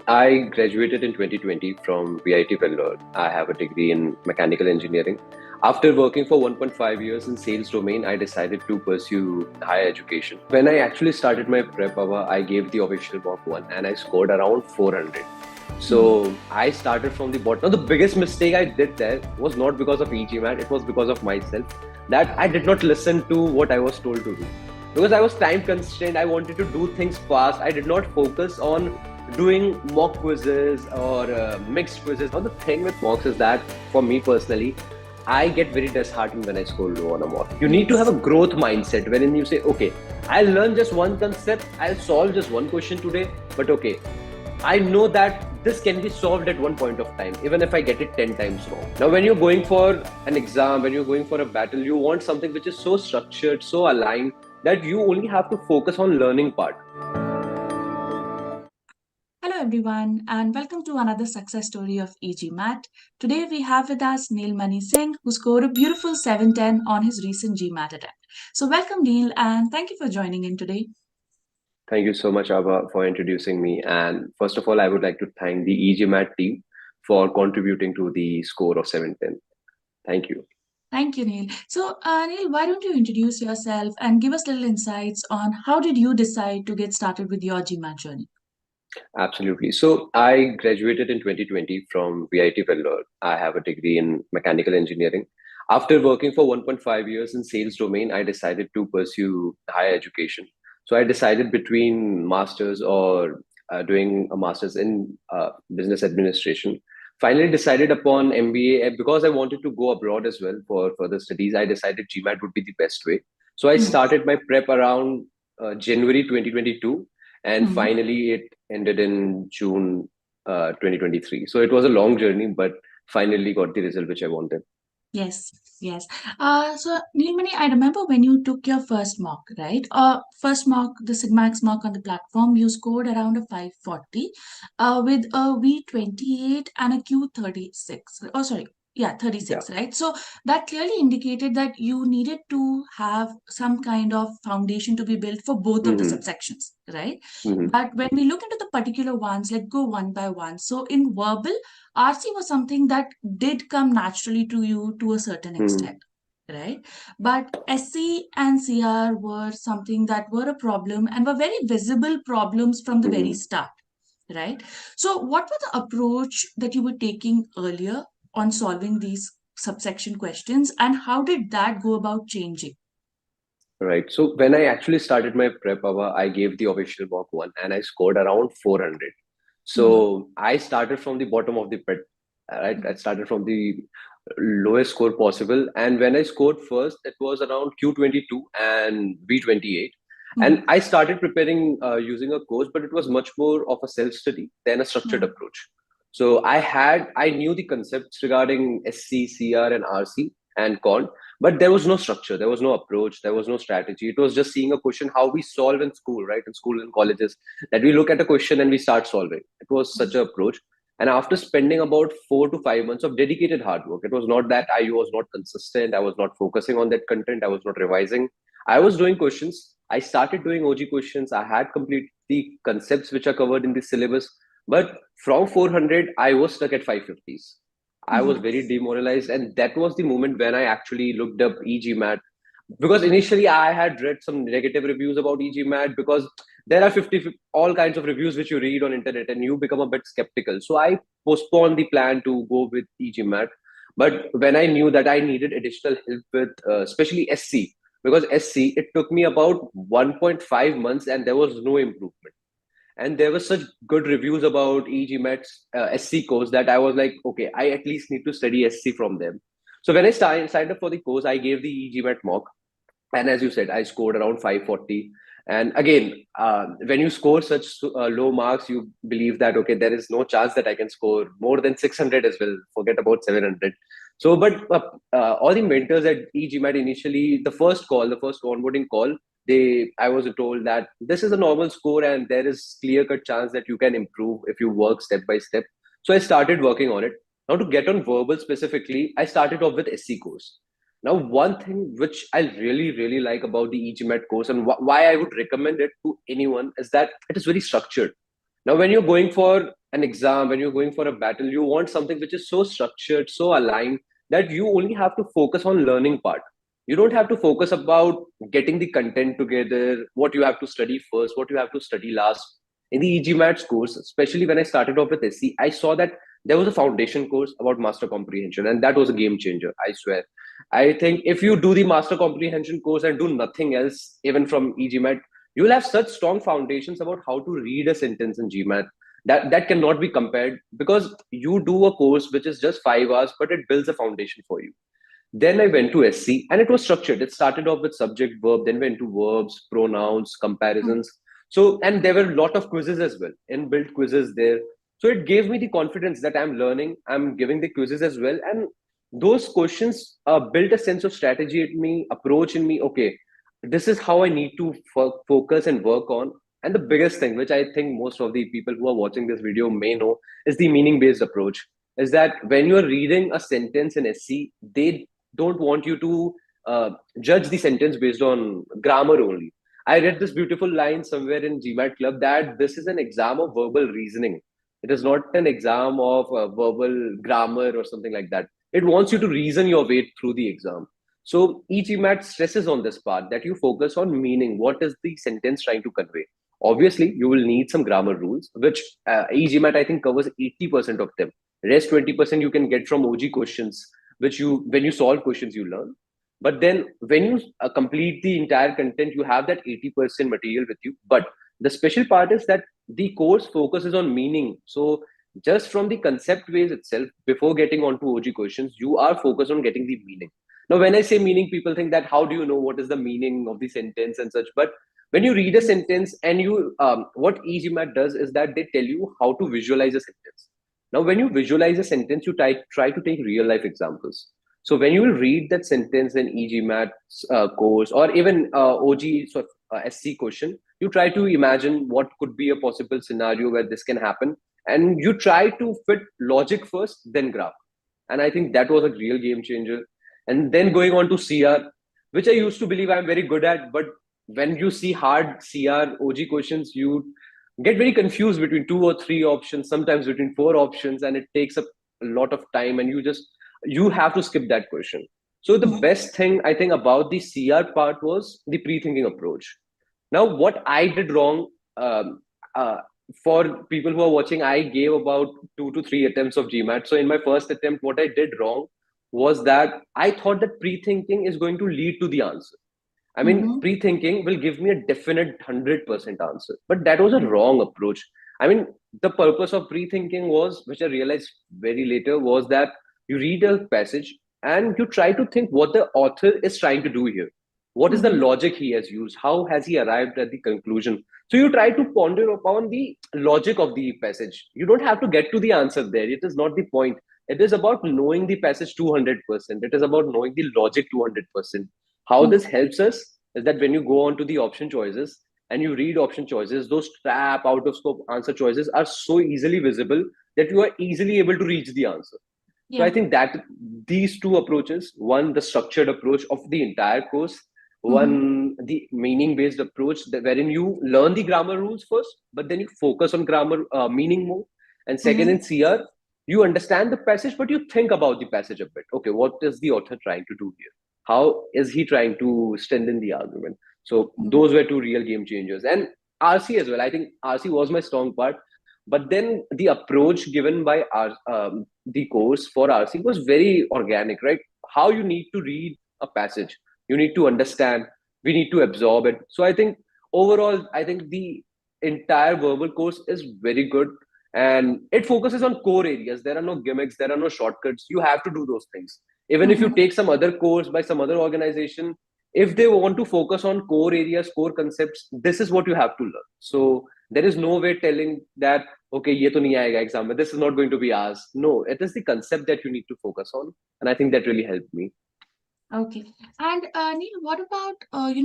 I graduated in 2020 from VIT Vellore. I have a degree in mechanical engineering. After working for 1.5 years in sales domain, I decided to pursue higher education. When I actually started my prep hour, I gave the official mock one and I scored around 400. So I started from the bottom. Now, the biggest mistake I did there was not because of e-GMAT, it was because of myself, that I did not listen to what I was told to do. Because I was time constrained, I wanted to do things fast. I did not focus on doing mock quizzes or mixed quizzes. Now, the thing with mocks is that for me personally, I get very disheartened when I score low on a mock. You need to have a growth mindset wherein you say, okay, I'll learn just one concept, I'll solve just one question today, but okay, I know that this can be solved at one point of time, even if I get it 10 times wrong. Now, when you're going for an exam, when you're going for a battle, you want something which is so structured, so aligned that you only have to focus on learning part. Hello everyone and welcome to another success story of e-GMAT. Today we have with us Neelmani Singh who scored a beautiful 710 on his recent GMAT attempt. So welcome Neel and thank you for joining in today. Thank you so much, Abha, for introducing me. And first of all, I would like to thank the e-GMAT team for contributing to the score of 710. Thank you. Thank you Neel. So Neel, why don't you introduce yourself and give us little insights on how did you decide to get started with your GMAT journey? Absolutely. So I graduated in 2020 from VIT Vellore. I have a degree in mechanical engineering. After working for 1.5 years in sales domain, I decided to pursue higher education. So I decided between masters or doing a master's in business administration. Finally decided upon MBA because I wanted to go abroad as well for further studies. I decided GMAT would be the best way. So I started my prep around January 2022, and finally it ended in June 2023. So it was a long journey, but finally got the result which I wanted. Yes, yes. So Neelmani, I remember when you took your first mock, right? First mock, the Sigmax mock on the platform, you scored around a 540, with a V28 and a Q36. Oh, sorry. Yeah, Yeah. 36, right? So that clearly indicated that you needed to have some kind of foundation to be built for both of the Hmm. subsections, right? Hmm. But when we look into the particular ones, let's go one by one. So in verbal, RC was something that did come naturally to you to a certain Hmm. extent, right? But SC and CR were something that were a problem and were very visible problems from the very Hmm. start, right? So, what were the approach that you were taking earlier on solving these subsection questions, and how did that go about changing? Right. So when I actually started my prep hour, I gave the official mock one and I scored around 400. So I started from the bottom of the pit, right? I started from the lowest score possible. And when I scored first, it was around Q22 and V28. And Mhm. I started preparing using a course, but it was much more of a self study than a structured Mhm. approach. So I knew the concepts regarding SC, CR, and RC and Quant, but there was no structure, there was no approach, there was no strategy. It was just seeing a question how we solve in school, right? In school and colleges, that we look at a question and we start solving. It was such an approach. And after spending about 4 to 5 months of dedicated hard work, it was not that I was not consistent, I was not focusing on that content, I was not revising. I was doing questions. I started doing OG questions. I had complete the concepts which are covered in the syllabus. But from 400, I was stuck at 550s. I was Mhm. very demoralized. And that was the moment when I actually looked up e-GMAT. Because initially I had read some negative reviews about e-GMAT because there are 50 all kinds of reviews which you read on internet and you become a bit skeptical. So I postponed the plan to go with e-GMAT. But when I knew that I needed additional help with especially SC, because SC, it took me about 1.5 months and there was no improvement. And there were such good reviews about e-GMAT's SC course that I was like, okay, I at least need to study SC from them. So when I signed up for the course, I gave the e-GMAT mock, and as you said, I scored around 540. And again, when you score such low marks, you believe that okay, there is no chance that I can score more than 600 as well. Forget about 700. So, but all the mentors at e-GMAT initially, the first onboarding call, I was told that this is a normal score and there is clear cut chance that you can improve if you work step by step. So I started working on it. Now to get on verbal specifically, I started off with SC course. Now, one thing which I really, really like about the e-GMAT course and why I would recommend it to anyone is that it is very structured. Now, when you're going for an exam, when you're going for a battle, you want something which is so structured, so aligned, that you only have to focus on learning part. You don't have to focus about getting the content together, what you have to study first, what you have to study last. In the e-GMAT course, especially when I started off with SC, I saw that there was a foundation course about master comprehension, and that was a game changer, I swear. I think if you do the master comprehension course and do nothing else, even from e-GMAT, you will have such strong foundations about how to read a sentence in GMAT that cannot be compared, because you do a course which is just 5 hours, but it builds a foundation for you. Then I went to SC and it was structured. It started off with subject, verb, then went to verbs, pronouns, comparisons. So, and there were a lot of quizzes as well, inbuilt quizzes there. So it gave me the confidence that I'm learning, I'm giving the quizzes as well. And those questions built a sense of strategy in me, approach in me. Okay, this is how I need to focus and work on. And the biggest thing, which I think most of the people who are watching this video may know, is the meaning based approach. Is that when you're reading a sentence in SC, they don't want you to judge the sentence based on grammar only. I read this beautiful line somewhere in GMAT Club that this is an exam of verbal reasoning. It is not an exam of verbal grammar or something like that. It wants you to reason your way through the exam. So e-GMAT stresses on this part, that you focus on meaning. What is the sentence trying to convey? Obviously, you will need some grammar rules, which e-GMAT I think covers 80% of them. Rest 20% you can get from OG questions, which you, when you solve questions, you learn. But then when you complete the entire content, you have that 80% material with you. But the special part is that the course focuses on meaning. So just from the concept ways itself, before getting onto OG questions, you are focused on getting the meaning. Now, when I say meaning, people think that how do you know what is the meaning of the sentence and such? But when you read a sentence and you, what e-GMAT does is that they tell you how to visualize a sentence. Now, when you visualize a sentence, you try to take real life examples. So when you will read that sentence in e-GMAT course, or even OG sort of SC question, you try to imagine what could be a possible scenario where this can happen, and you try to fit logic first, then graph. And I think that was a real game changer. And then going on to CR, which I used to believe I'm very good at, but when you see hard CR OG questions, you get very confused between two or three options, sometimes between four options, and it takes up a lot of time, and you have to skip that question. So the best thing I think about the CR part was the pre-thinking approach. Now, what I did wrong, uh, for people who are watching, I gave about 2 to 3 attempts of GMAT. So in my first attempt, what I did wrong was that I thought that pre-thinking is going to lead to the answer. I mean, Mm-hmm. pre-thinking will give me a definite 100% answer, but that was a wrong approach. I mean, the purpose of pre-thinking was, which I realized very later, was that you read a passage and you try to think what the author is trying to do here. What is the Mm-hmm. logic he has used? How has he arrived at the conclusion? So you try to ponder upon the logic of the passage. You don't have to get to the answer there. It is not the point. It is about knowing the passage 200%. It is about knowing the logic 200%. How this helps us is that when you go on to the option choices and you read option choices, those trap out of scope answer choices are so easily visible that you are easily able to reach the answer. So I Yeah. think that these two approaches, one, the structured approach of the entire course, Mm-hmm. one, the meaning based approach, wherein you learn the grammar rules first, but then you focus on grammar meaning more. And second, Mm-hmm. in CR, you understand the passage, but you think about the passage a bit. Okay, what is the author trying to do here? How is he trying to strengthen the argument? So those were two real game changers. And RC as well. I think RC was my strong part. But then the approach given by the course for RC was very organic, right? How you need to read a passage, you need to understand, we need to absorb it. So I think overall, I think the entire verbal course is very good, and it focuses on core areas. There are no gimmicks, there are no shortcuts. You have to do those things. Even if you Mm-hmm. take some other course by some other organization, if they want to focus on core areas, core concepts, this is what you have to learn. So there is no way telling that okay, ye to nahi aayega exam mein, this is not going to be asked. No, it is the concept that you need to focus on, and I think that really helped me. Okay. And Neil, what about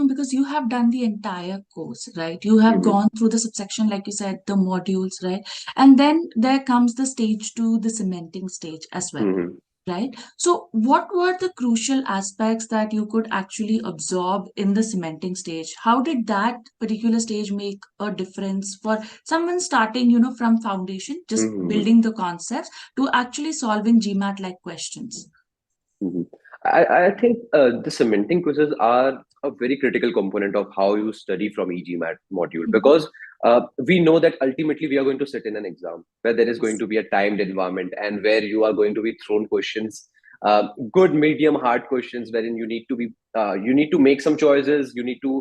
because you have done the entire course, right? You have Mm-hmm. gone through the subsection, like you said, the modules, right? And then there comes the stage two, the cementing stage as well, Mm-hmm. right? So, what were the crucial aspects that you could actually absorb in the cementing stage? How did that particular stage make a difference for someone starting, from foundation, just Mhm. building the concepts to actually solving GMAT like questions? Mhm. I think the cementing quizzes are a very critical component of how you study from e-GMAT module, Mhm. because we know that ultimately we are going to sit in an exam where there is going Yes. to be a timed environment and where you are going to be thrown questions, good, medium, hard questions, wherein you need to make some choices, you need to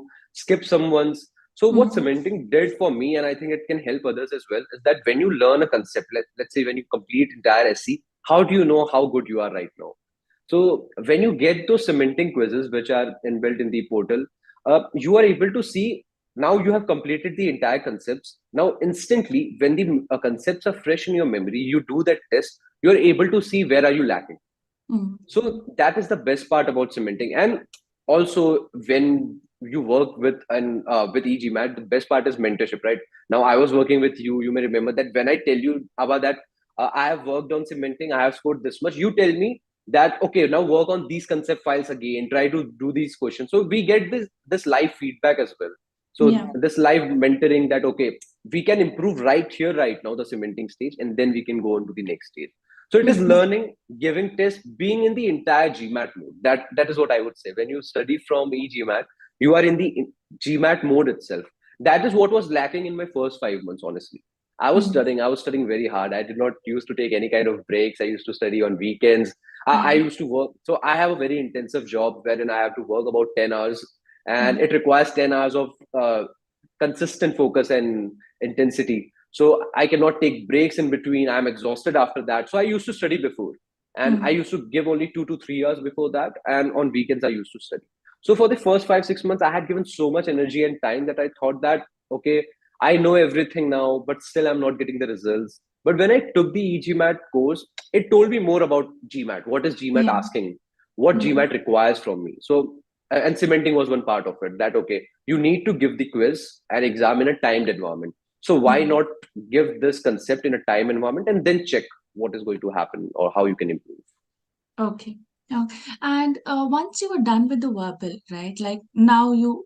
skip some ones. So what Mhm. cementing did for me, and I think it can help others as well, is that when you learn a concept, let's say when you complete entire SC, how do you know how good you are right now? So when you get those cementing quizzes, which are inbuilt in the portal, you are able to see now you have completed the entire concepts. Now instantly, when the concepts are fresh in your memory, you do that test. You are able to see where are you lacking. Mhm. So that is the best part about cementing. And also when you work with e-GMAT, the best part is mentorship, right? Now I was working with you. You may remember that when I tell you about that, I have worked on cementing, I have scored this much. You tell me that okay, now work on these concept files again. Try to do these questions. So we get this live feedback as well. So Yeah. this live mentoring that okay, we can improve right here, right now, the cementing stage, and then we can go on to the next stage. So it is Mhm. learning, giving tests, being in the entire GMAT mode. That is what I would say. When you study from e-GMAT, you are in the GMAT mode itself. That is what was lacking in my first 5 months, honestly. Mhm. I was studying very hard. I did not used to take any kind of breaks. I used to study on weekends. I Yeah. used to work. So I have a very intensive job wherein I have to work about 10 hours, and Mhm. it requires 10 hours of consistent focus and intensity. So I cannot take breaks in between. I'm exhausted after that. So I used to study before, and I Mhm. used to give only 2 to 3 hours before that, and on weekends I used to study. So for the first 5 6 months I had given so much energy and time that I thought that okay, I know everything now, but still I'm not getting the results. But when I took the e-GMAT course, it told me more about GMAT. What is GMAT Yeah. asking? What Mhm. GMAT requires from me? So and cementing was one part of it, that okay, you need to give the quiz and exam in a timed environment. So why Mhm. not give this concept in a time environment and then check what is going to happen or how you can improve. Okay. Yeah. And once you are done with the verbal, right? Like now you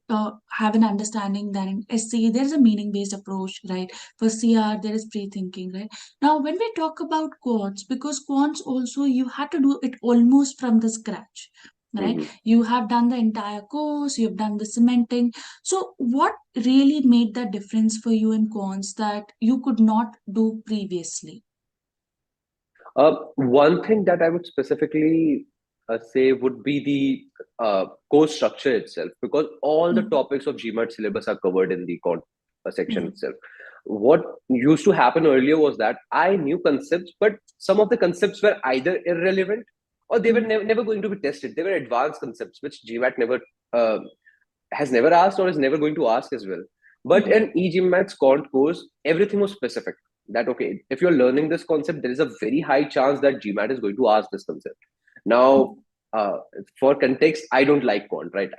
have an understanding that in SC there is a meaning-based approach, right? For CR there is pre-thinking, right? Now when we talk about quants, because quants also you had to do it almost from the scratch, right? Mhm. You have done the entire course, you have done the cementing. So what really made that difference for you in quants that you could not do previously? One thing that I would specifically say would be the course structure itself, because all the Mm-hmm. topics of GMAT syllabus are covered in the section Mm-hmm. itself. What used to happen earlier was that I knew concepts, but some of the concepts were either irrelevant or they were never going to be tested. They were advanced concepts which GMAT never uh, has never asked or is never going to ask as well. But Mm-hmm. in e-GMAT's Quant course, everything was specific. That okay, if you're learning this concept, there is a very high chance that GMAT is going to ask this concept. Now, uh, for context, I don't like Quant, right?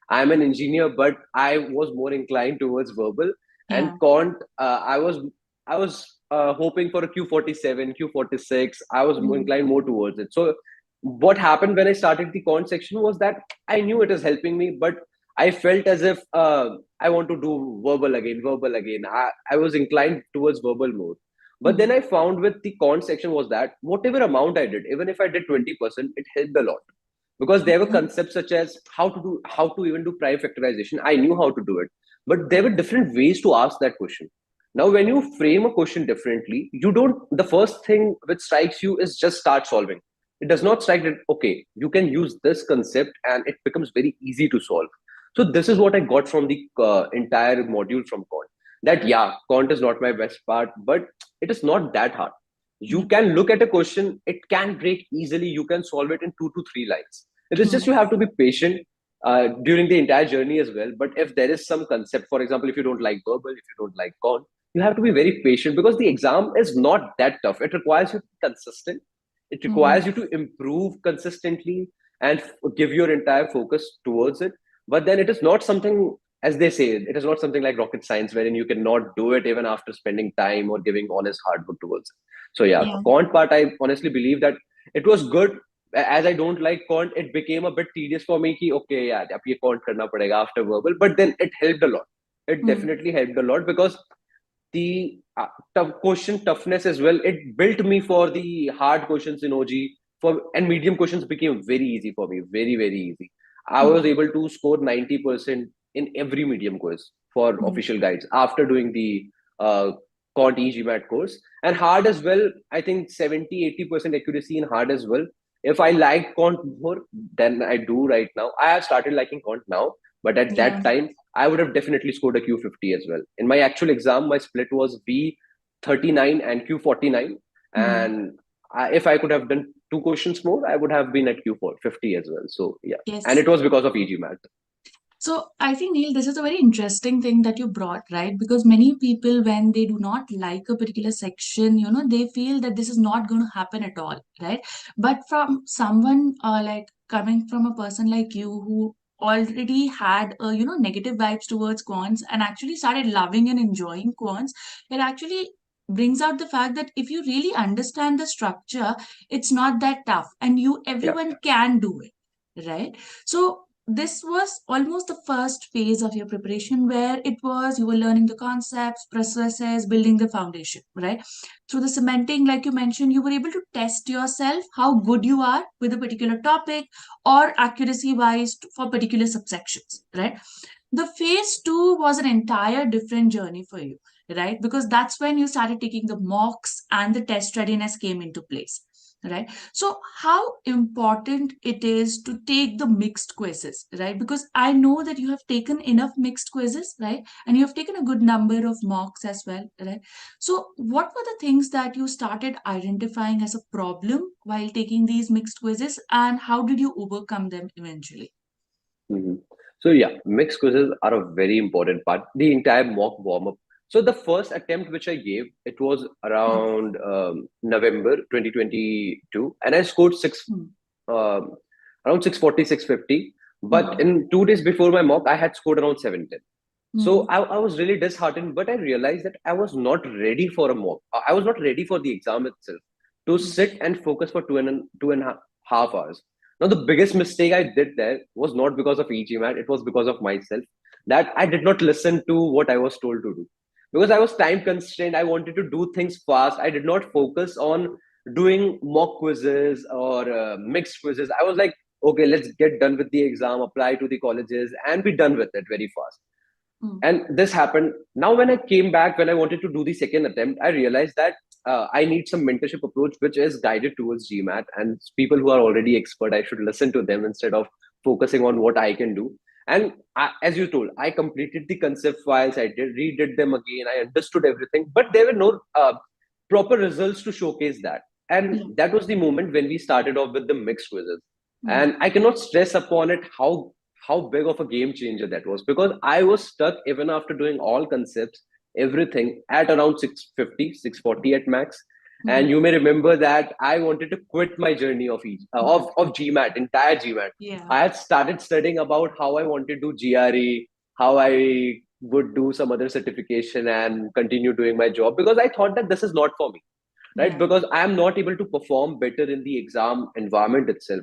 I'm an engineer, but I was more inclined towards verbal and Yeah. Quant. I was hoping for a Q47, Q46. I was more Mm-hmm. inclined more towards it. So what happened when I started the Quant section was that I knew it is helping me, but I felt as if I want to do verbal again, verbal again. I was inclined towards verbal more. But then Mm-hmm. I found with the con section was that whatever amount I did, even if I did 20%, it helped a lot. Because there were Okay. concepts such as how to even do prime factorization. I knew how to do it. But there were different ways to ask that question. Now, when you frame a question differently, you don't, the first thing which strikes you is just start solving. It does not strike that, okay, you can use this concept and it becomes very easy to solve. So this is what I got from the entire module from Quant. That yeah, Quant is not my best part, but it is not that hard. You Yeah. can look at a question, it can break easily. You can solve it in 2 to 3 lines. It is just Mm. you have to be patient during the entire journey as well. But if there is some concept, for example, if you don't like verbal, if you don't like Quant, you have to be very patient because the exam is not that tough. It requires you to be consistent. It Mm. requires you to improve consistently and give your entire focus towards it. But then it is not something, as they say, it is not something like rocket science wherein you cannot do it even after spending time or giving honest hard work towards it. So yeah, Yeah. Quant part, I honestly believe that It was good. As I don't like quant, it became a bit tedious for me. Ki, okay, yeah, ab ye quant karna padega after verbal. But then it helped a lot. It Hmm. definitely helped a lot because the question toughness as well. It built me for the hard questions in OG. And medium questions became very easy for me, very very easy. I was Hmm. able to score 90% in every medium quiz for Hmm. official guides after doing the Quant e-GMAT course. And hard as well. I think 70-80% accuracy in hard as well. If I like Quant more than I do right now, I have started liking Quant now. But at Yeah. that time, I would have definitely scored a Q50 as well. In my actual exam, my split was V39 and Q49. Hmm. And if I could have done two questions more, I would have been at Q50 as well. So, yeah. And Yes. it was because of e-GMAT. So I think, Neil, this is a very interesting thing that you brought, right? Because many people, when they do not like a particular section, they feel that this is not going to happen at all, right? But from someone like coming from a person like you who already had negative vibes towards quants and actually started loving and enjoying quants, it actually brings out the fact that if you really understand the structure, it's not that tough, and Yeah. everyone can do it, right? So this was almost the first phase of your preparation where it was you were learning the concepts, processes, building the foundation, right? Through the cementing, like you mentioned, you were able to test yourself how good you are with a particular topic or accuracy wise for particular subsections, right? The phase two was an entire different journey for you, right? Because that's when you started taking the mocks and the test readiness came into place, right? So, how important it is to take the mixed quizzes, right? Because I know that you have taken enough mixed quizzes, right? And you have taken a good number of mocks as well, right? So, what were the things that you started identifying as a problem while taking these mixed quizzes, and how did you overcome them eventually? Mhm. So yeah, mixed quizzes are a very important part. The entire mock warm up. So the first attempt which I gave, it was Hmm. around November 2022, and I scored Hmm. um, around 640, 650. But Hmm. in 2 days before my mock, I had scored around 710. So Hmm. I was really disheartened, but I realized that I was not ready for a mock. I was not ready for the exam itself to Hmm. sit and focus for 2.5 hours. Now, the biggest mistake I did there was not because of e-GMAT, it was because of myself, that I did not listen to what I was told to do. Because I was time constrained, I wanted to do things fast. I did not focus on doing mock quizzes or mixed quizzes. I was like, okay, let's get done with the exam, apply to the colleges, and be done with it very fast. Hmm. And this happened. Now when I came back, when I wanted to do the second attempt, I realized that I need some mentorship approach which is guided towards GMAT, and people who are already expert, I should listen to them instead of focusing on what I can do. And as you told, I completed the concept files, I did redid them again, I understood everything, but there were no proper results to showcase that. And Yeah. that was the moment when we started off with the mixed quizzes. Hmm. And I cannot stress upon it how big of a game changer that was, because I was stuck even after doing all concepts, everything at around 650, 640 at max. Hmm. And you may remember that I wanted to quit my journey of of GMAT, entire GMAT. Yeah. I had started studying about how I wanted to do GRE, how I would do some other certification and continue doing my job, because I thought that this is not for me, right? Yeah. Because I am not able to perform better in the exam environment itself.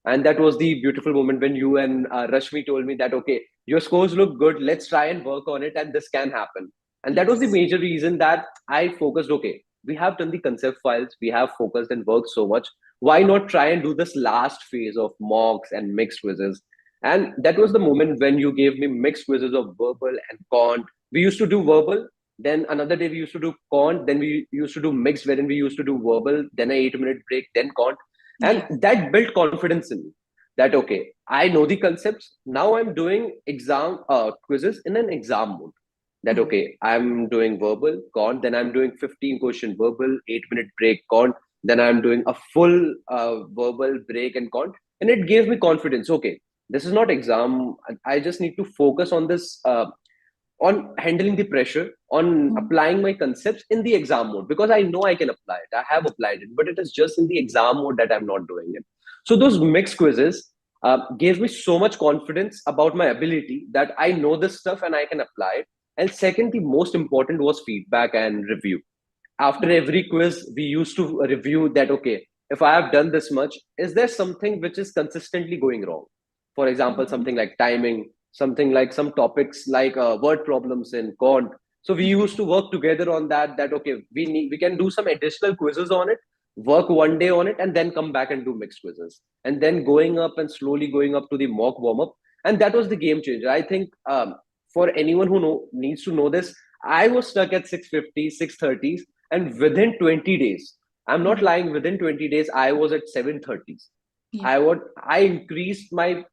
And that was the beautiful moment when you and Rashmi told me that, okay, your scores look good, let's try and work on it, and this can happen. And that was the Yes. major reason that I focused, okay, we have done the concept files, we have focused and worked so much. Why not try and do this last phase of mocks and mixed quizzes? And that was the moment when you gave me mixed quizzes of verbal and quant. We used to do verbal, then another day we used to do quant, then we used to do mixed, wherein we used to do verbal, then a 8 minute break, then quant. And Yeah. that built confidence in me that, okay, I know the concepts. Now I'm doing exam quizzes in an exam mode. That, Hmm. okay, I'm doing verbal, quant, then I'm doing 15 question verbal, 8 minute break, quant, then I'm doing a full verbal break and quant. And it gave me confidence. Okay, this is not exam. I just need to focus on this. On handling the pressure, on Hmm. applying my concepts in the exam mode, because I know I can apply it. I have applied it, but it is just in the exam mode that I'm not doing it. So those mixed quizzes gave me so much confidence about my ability that I know this stuff and I can apply it. And second, the most important was feedback and review. After Yeah. every quiz, we used to review that, okay, if I have done this much, is there something which is consistently going wrong? For example, Mhm. something like timing, something like some topics like word problems in Quant. So we used Okay. to work together on that. That okay, we can do some additional quizzes on it, work one day on it, and then come back and do mixed quizzes, and then going up and slowly going up to the mock warm up, and that was the game changer. I think for anyone who needs to know this, I was stuck at 650, 630s, and within 20 days, I'm not Mhm. lying, within 20 days, I was at 730s. Yeah. I increased my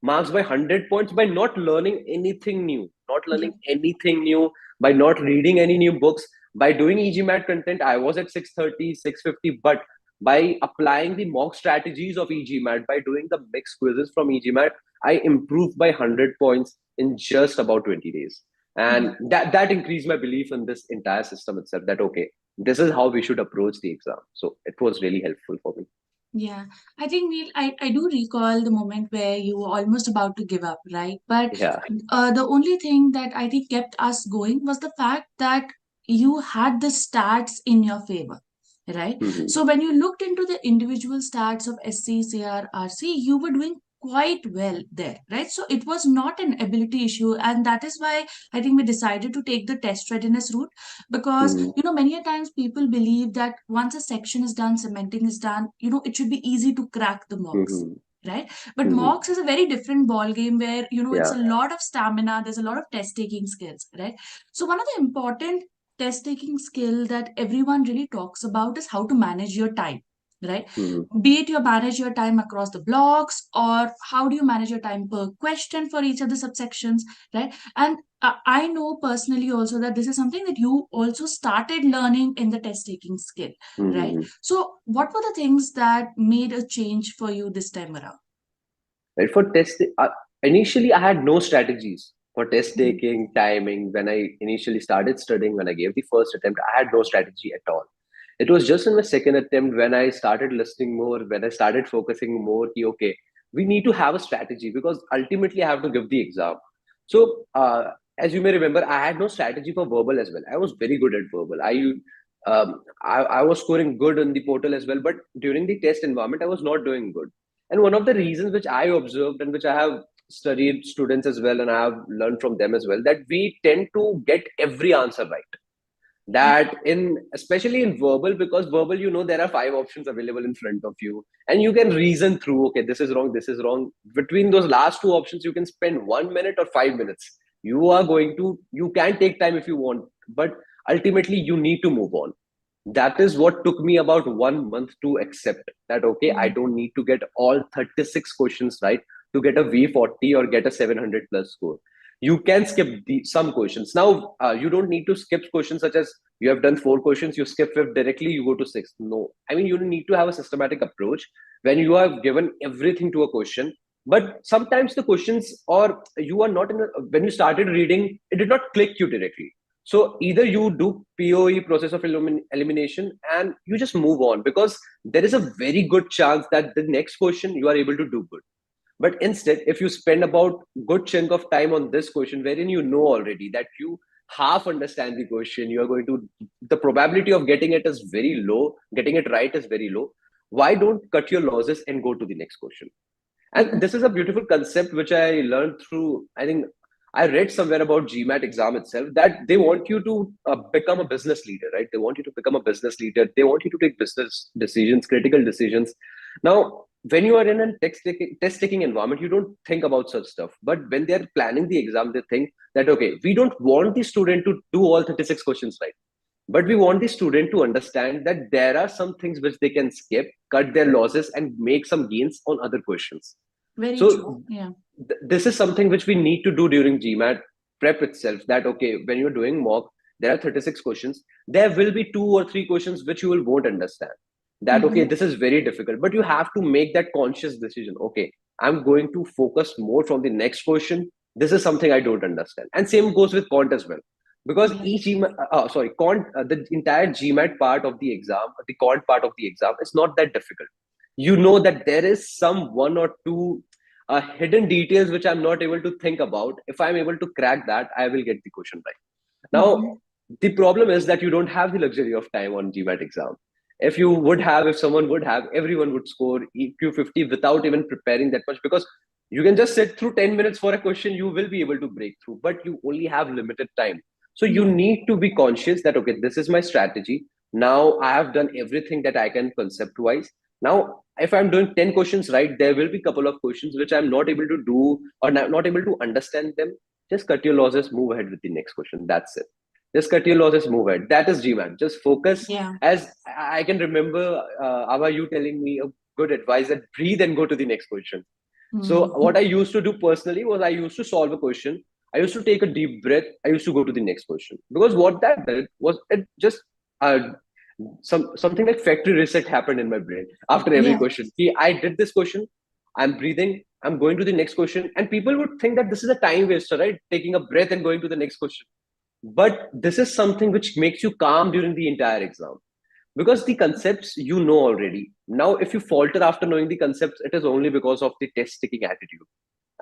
marks by 100 points by not learning anything new, Yeah. by not reading any new books, by doing e-GMAT content. I was at 630, 650, but by applying the mock strategies of e-GMAT, by doing the mixed quizzes from e-GMAT, I improved by 100 points in just about 20 days. And Yeah. that increased my belief in this entire system itself, that okay, this is how we should approach the exam. So it was really helpful for me. Yeah, I think Neil, I do recall the moment where you were almost about to give up, right? But Yeah. the only thing that I think kept us going was the fact that you had the stats in your favor, right? Hmm. So when you looked into the individual stats of SC, CR, RC, you were doing quite well there, right? So it was not an ability issue, and that is why I think we decided to take the test readiness route because Hmm. many a times people believe that once a section is done, cementing is done, it should be easy to crack the mocks, Hmm. right? But Hmm. mocks is a very different ball game where it's Yeah. a lot of stamina, there's a lot of test taking skills, right? So one of the important test taking skill that everyone really talks about is how to manage your time, right? Hmm. Be it you manage your time across the blocks, or how do you manage your time per question for each of the subsections, right? And I know personally also that this is something that you also started learning in the test taking skill, right? Hmm. So, what were the things that made a change for you this time around? Right, for test, initially I had no strategies for test Mhm. taking, timing. When I initially started studying, when I gave the first attempt, I had no strategy at all. It was just in my second attempt when I started listening more, when I started focusing more. Okay, we need to have a strategy because ultimately I have to give the exam. So, as you may remember, I had no strategy for verbal as well. I was very good at verbal. I was scoring good on the portal as well, but during the test environment, I was not doing good. And one of the reasons which I observed and which I have studied students as well, and I have learned from them as well, that we tend to get every answer right. That in especially in verbal, because verbal, there are five options available in front of you, and you can reason through, okay, this is wrong, this is wrong. Between those last two options, you can spend 1 minute or 5 minutes. You can take time if you want, but ultimately you need to move on. That is what took me about 1 month to accept that okay, I Mhm. don't need to get all 36 questions right to get a V40 or get a 700 plus score. You can skip some questions. Now you don't need to skip questions such as you have done four questions, you skip fifth directly, you go to sixth. No, I mean, you need to have a systematic approach when you are given everything to a question. But sometimes the questions, or you are not in when you started reading, it did not click you directly. So either you do POE, process of elimination, and you just move on, because there is a very good chance that the next question you are able to do good. But instead, if you spend about good chunk of time on this question, wherein you know already that you half understand the question, you are going to, the probability of getting it is very low, getting it right is very low. Why don't cut your losses and go to the next question? And Mhm. this is a beautiful concept which I learned through, I think I read somewhere about GMAT exam itself, that they want you to become a business leader, right? They want you to become a business leader. They want you to take business decisions, critical decisions. Now, when you are in a test taking environment, you don't think about such stuff. But when they're planning the exam, they think that, okay, we don't want the student to do all 36 questions right, but we want the student to understand that there are some things which they can skip, cut their losses, and make some gains on other questions. Very true. So Yeah. this is something which we need to do during GMAT prep itself. That okay, when you're doing mock, there are 36 questions. There will be two or three questions which you will won't understand. That okay, Mhm. this is very difficult, but you have to make that conscious decision. Okay, I'm going to focus more from the next question. This is something I don't understand, and same goes with Quant as well. Because Yeah. Quant, the entire GMAT part of the exam, the Quant part of the exam is not that difficult. You know that there is some one or two hidden details which I'm not able to think about. If I'm able to crack that, I will get the question right. Now, Mhm. the problem is that you don't have the luxury of time on GMAT exam. If someone would have, everyone would score EQ50 without even preparing that much, because you can just sit through 10 minutes for a question, you will be able to break through, but you only have limited time. So you Yeah. need to be conscious that, okay, this is my strategy. Now I have done everything that I can concept wise. Now, if I'm doing 10 questions right, there will be a couple of questions which I'm not able to do or not able to understand them. Just cut your losses, move ahead with the next question. That's it. Just cut your losses, move ahead. That is GMAT. Just focus. Yeah. As I can remember, Ava, you telling me a good advice that breathe and go to the next question. So what Mm. I used to do personally was I used to solve a question. I used to take a deep breath. I used to go to the next question, because what that did was it just uh, something like factory reset happened in my brain after every Yeah. question. I did this question. I'm breathing. I'm going to the next question, and people would think that this is a time waster, right? Taking a breath and going to the next question. But this is something which makes you calm during the entire exam, because the concepts you know already. Now if you falter after knowing the concepts, it is only because of the test taking attitude,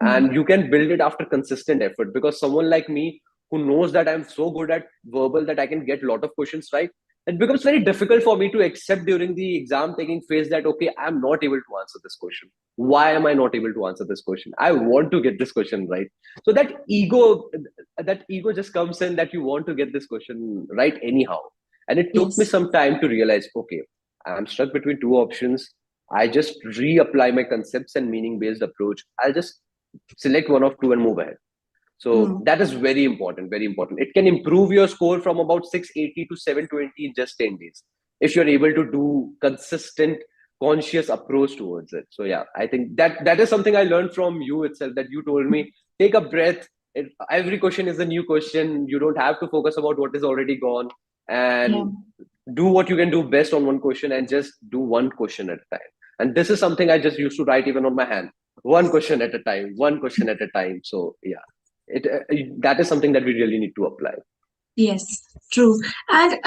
Mm. and you can build it after consistent effort. Because someone like me, who knows that I'm so good at verbal that I can get a lot of questions right, it becomes very difficult for me to accept during the exam taking phase that, okay, I'm not able to answer this question. Why am I not able to answer this question? I want to get this question right. So that ego just comes in, that you want to get this question right anyhow. And it took me Yes. some time to realize, okay, I'm stuck between two options. I just reapply my concepts and meaning based approach. I'll just select one of two and move ahead. So Mm. that is very important, very important. It can improve your score from about 680 to 720 in just 10 days if you're able to do consistent, conscious approach towards it. So yeah, I think that is something I learned from you itself, that you told me, take a breath. Every question is a new question. You don't have to focus about what is already gone, Yeah. and do what you can do best on one question, and just do one question at a time. And this is something I just used to write even on my hand, one question at a time, one question at a time. So yeah, that is something that we really need to apply. Yes, true. And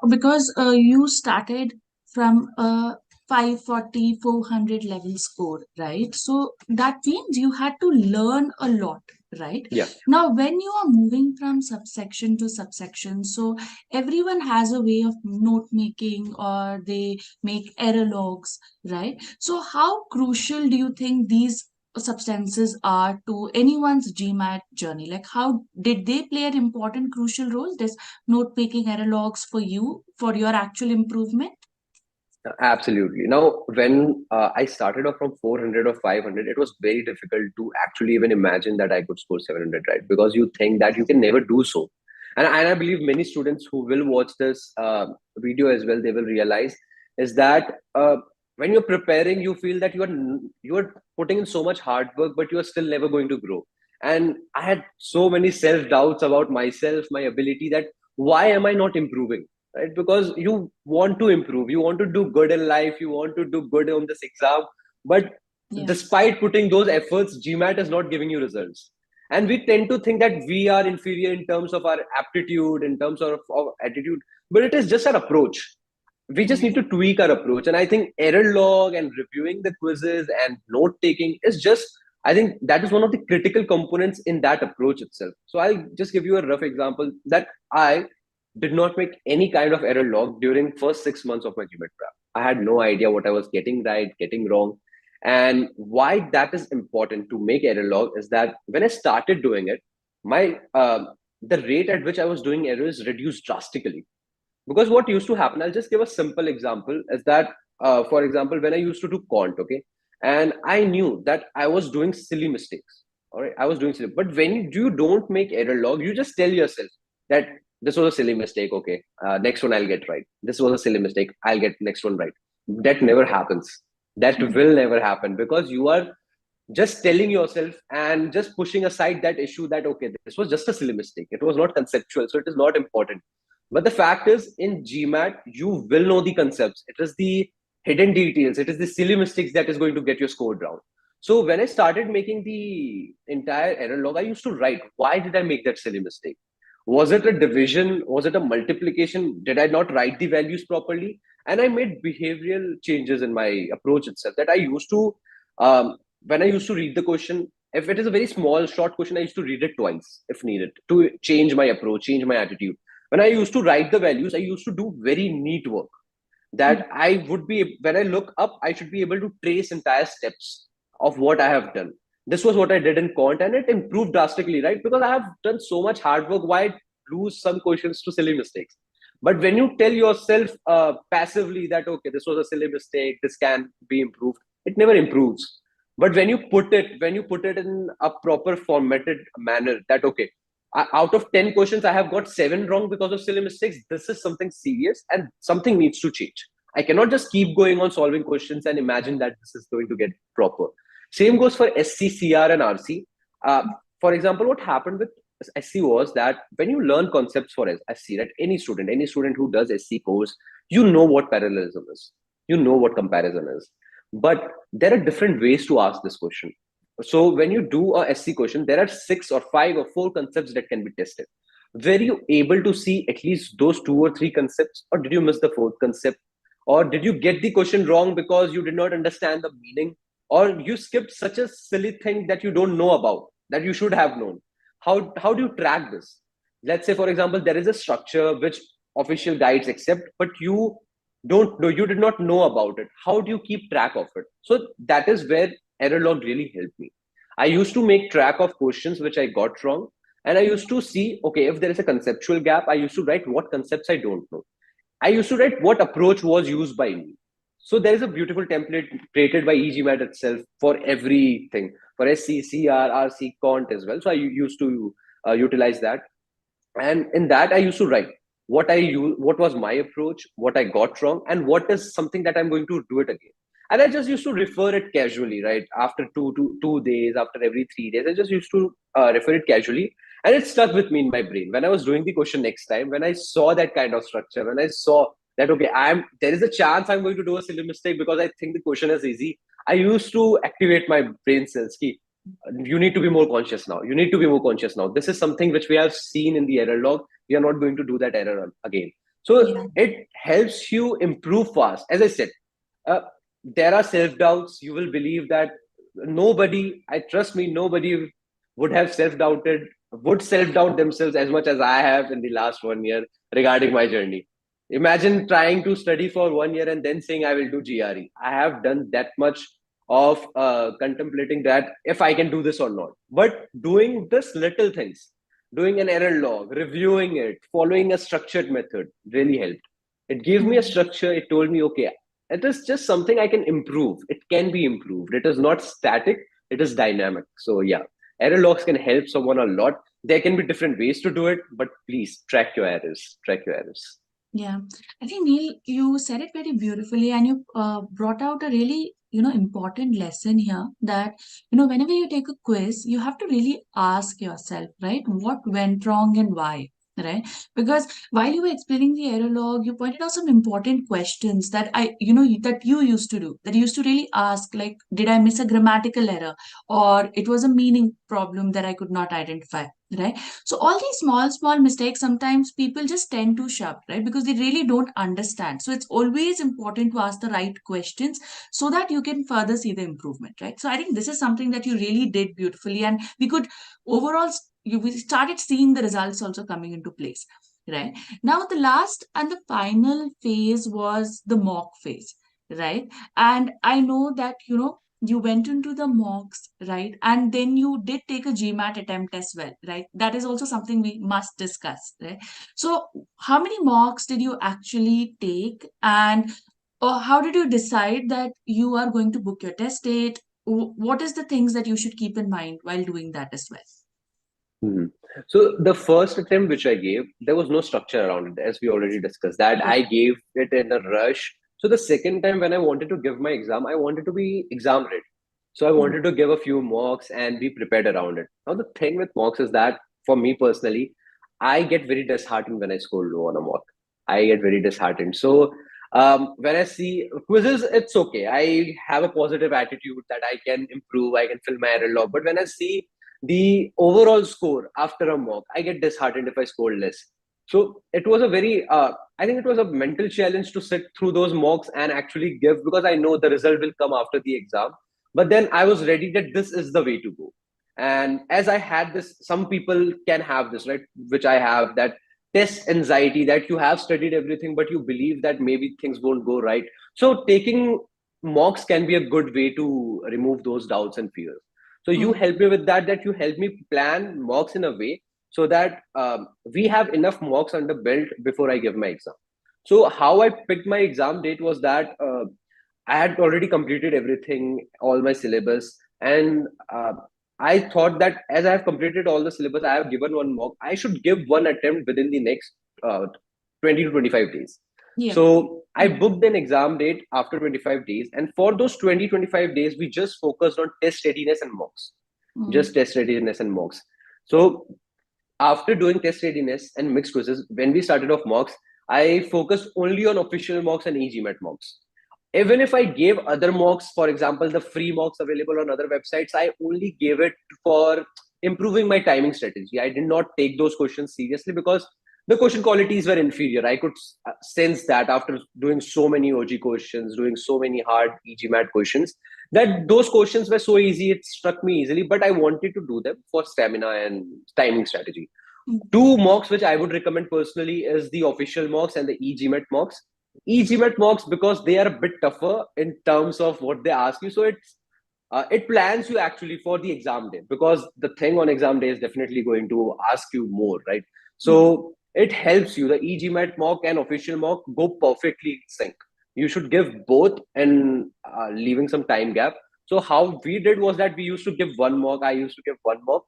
because you started from a 540, 400 level score, right? So that means you had to learn a lot, right? Yeah, Now, when you are moving from subsection to subsection, so everyone has a way of note making or they make error logs, right? So, how crucial do you think these substances are to anyone's GMAT journey? Like, how did they play an important, crucial role? This note taking error logs for you for your actual improvement? absolutely. Now, when I started off from 400 or 500, it was very difficult to actually even imagine that I could score 700, right? Because you think that you can never do so. And I believe many students who will watch this video as well, they will realize is that when you're preparing, you feel that you are putting in so much hard work, but you are still never going to grow. And I had so many self doubts about myself, my ability, that why am I not improving? Right? Because you want to improve, you want to do good in life, you want to do good on this exam, but Yeah. despite putting those efforts, GMAT is not giving you results. And we tend to think that we are inferior in terms of our aptitude, in terms of attitude, but it is just our approach. We just need to tweak our approach. And I think error log and reviewing the quizzes and note taking is just, I think that is one of the critical components in that approach itself. So I'll just give you a rough example that I did not make any kind of error log during first 6 months of my GMAT prep. I had no idea what I was getting right, getting wrong. And why that is important to make error log is that when I started doing it, my the rate at which I was doing errors reduced drastically. Because what used to happen, I'll just give a simple example, is that for example, when I used to do Quant, okay, and I knew that I was doing silly mistakes. All right, I was doing silly, but when you don't make error log, you just tell yourself that this was a silly mistake, okay, next one I'll get right. This was a silly mistake, I'll get next one right. That never happens. That will never happen, because you are just telling yourself and just pushing aside that issue, that okay, this was just a silly mistake, it was not conceptual, so it is not important. But the fact is, in GMAT, you will know the concepts. It is the hidden details, it is the silly mistakes that is going to get your score down. So when I started making the entire error log, I used to write, why did I make that silly mistake? Was it a division? Was it a multiplication? Did I not write the values properly? And I made behavioral changes in my approach itself, that I used to, when I used to read the question, if it is a very small, short question, I used to read it twice if needed to change my approach, change my attitude. When I used to write the values, I used to do very neat work. Mm. that I would be, when I look up, I should be able to trace entire steps of what I have done. This was what I did in Quant, and it improved drastically, right? Because I have done so much hard work. Why lose some questions to silly mistakes? But when you tell yourself passively that, okay, this was a silly mistake, this can be improved, it never improves. But when you put it in a proper formatted manner, that okay, out of 10 questions, I have got seven wrong because of silly mistakes. This is something serious and something needs to change. I cannot just keep going on solving questions and imagine that this is going to get proper. Same goes for SC, CR, and RC. For example, what happened with SC was that when you learn concepts for SC, that any student who does SC course, you know what parallelism is, you know what comparison is. But there are different ways to ask this question. So when you do a SC question, there are six or five or four concepts that can be tested. Were you able to see at least those two or three concepts, or did you miss the fourth concept? Or did you get the question wrong because you did not understand the meaning? Or you skipped such a silly thing that you don't know about, that you should have known? How do you track this? Let's say, for example, there is a structure which official guides accept, but you don't know, you did not know about it. How do you keep track of it? So that is where error log really helped me. I used to make track of questions which I got wrong, and I used to see, okay, if there is a conceptual gap, I used to write what concepts I don't know. I used to write what approach was used by me. So there is a beautiful template created by e-GMAT itself for everything, for SC, CR, RC, Quant as well. So I used to utilize that, and in that I used to write what was my approach, what I got wrong, and what is something that I'm going to do it again. And I just used to refer it casually, right? After 2 days, after every 3 days, I just used to refer it casually, and it stuck with me in my brain. When I was doing the question next time, when I saw that kind of structure, when I saw that okay, I'm there is a chance I'm going to do a silly mistake because I think the question is easy, I used to activate my brain cells. Ki, you need to be more conscious now. You need to be more conscious now. This is something which we have seen in the error log. We are not going to do that error again. So Yeah. it helps you improve fast. As I said, uh, there are self doubts. You will believe that nobody, I trust me, nobody would have self doubted, would self doubt themselves as much as I have in the last 1 year regarding my journey. Imagine trying to study for 1 year and then saying I will do GRE. I have done that much of contemplating that if I can do this or not. But doing this little things, doing an error log, reviewing it, following a structured method really helped. It gave me a Mm. structure. It told me, okay, it is just something I can improve. It can be improved. It is not static, it is dynamic. So, yeah, error logs can help someone a lot. There can be different ways to do it, but please track your errors. Track your errors. Yeah, I think Neil, you said it very beautifully, and you brought out a really, important lesson here that, whenever you take a quiz, you have to really ask yourself, right, what went wrong and why, right? Because while you were explaining the error log, you pointed out some important questions that that you used to do, that you used to really ask, like, did I miss a grammatical error, or it was a meaning problem that I could not identify, right? So all these small mistakes, sometimes people just tend to shove, right? Because they really don't understand. So it's always important to ask the right questions so that you can further see the improvement, right? So I think this is something that you really did beautifully, and we could overall we started seeing the results also coming into place, right? Now the last and the final phase was the mock phase, right? And I know that you went into the mocks, right? And then you did take a GMAT attempt as well, right? That is also something we must discuss, right? So, how many mocks did you actually take? And how did you decide that you are going to book your test date? What is the things that you should keep in mind while doing that as well? Mhm. So the first attempt which I gave, there was no structure around it, as we already discussed. That Yeah. I gave it in a rush. So the second time when I wanted to give my exam, I wanted to be exam ready. So I Mm. wanted to give a few mocks and be prepared around it. Now the thing with mocks is that for me personally, I get very disheartened when I score low on a mock. I get very disheartened. So when I see quizzes, it's okay. I have a positive attitude that I can improve, I can fill my error log. But when I see the overall score after a mock, I get disheartened if I score less. So it was a very, I think it was a mental challenge to sit through those mocks and actually give, because I know the result will come after the exam. But then I was ready that this is the way to go. And as I had this, some people can have this, right? Which I have, that test anxiety, that you have studied everything, but you believe that maybe things won't go right. So taking mocks can be a good way to remove those doubts and fears. So you Hmm. help me with that, that you help me plan mocks in a way so that we have enough mocks under belt before I give my exam. So how I picked my exam date was that I had already completed everything, all my syllabus, and I thought that as I have completed all the syllabus, I have given one mock. I should give one attempt within the next 20 to 25 days. Yeah. So I Hmm. booked an exam date after 25 days, and for those 20-25 days, we just focused on test readiness and mocks, just Hmm. test readiness and mocks. So after doing test readiness and mixed quizzes, when we started off mocks, I focused only on official mocks and e-GMAT mocks. Even if I gave other mocks, for example, the free mocks available on other websites, I only gave it for improving my timing strategy. I did not take those questions seriously because the question qualities were inferior. I could sense that after doing so many OG questions, doing so many hard e-GMAT questions, that those questions were so easy, it struck me easily, but I wanted to do them for stamina and timing strategy. Hmm. Two mocks which I would recommend personally is the official mocks and the e-GMAT mocks. E-GMAT mocks, because they are a bit tougher in terms of what they ask you. So it plans you actually for the exam day, because the thing on exam day is definitely going to ask you more, right? Hmm. So it helps you. The e-GMAT mock and official mock go perfectly in sync. You should give both and leaving some time gap. So how we did was that we used to give one mock. I used to give one mock.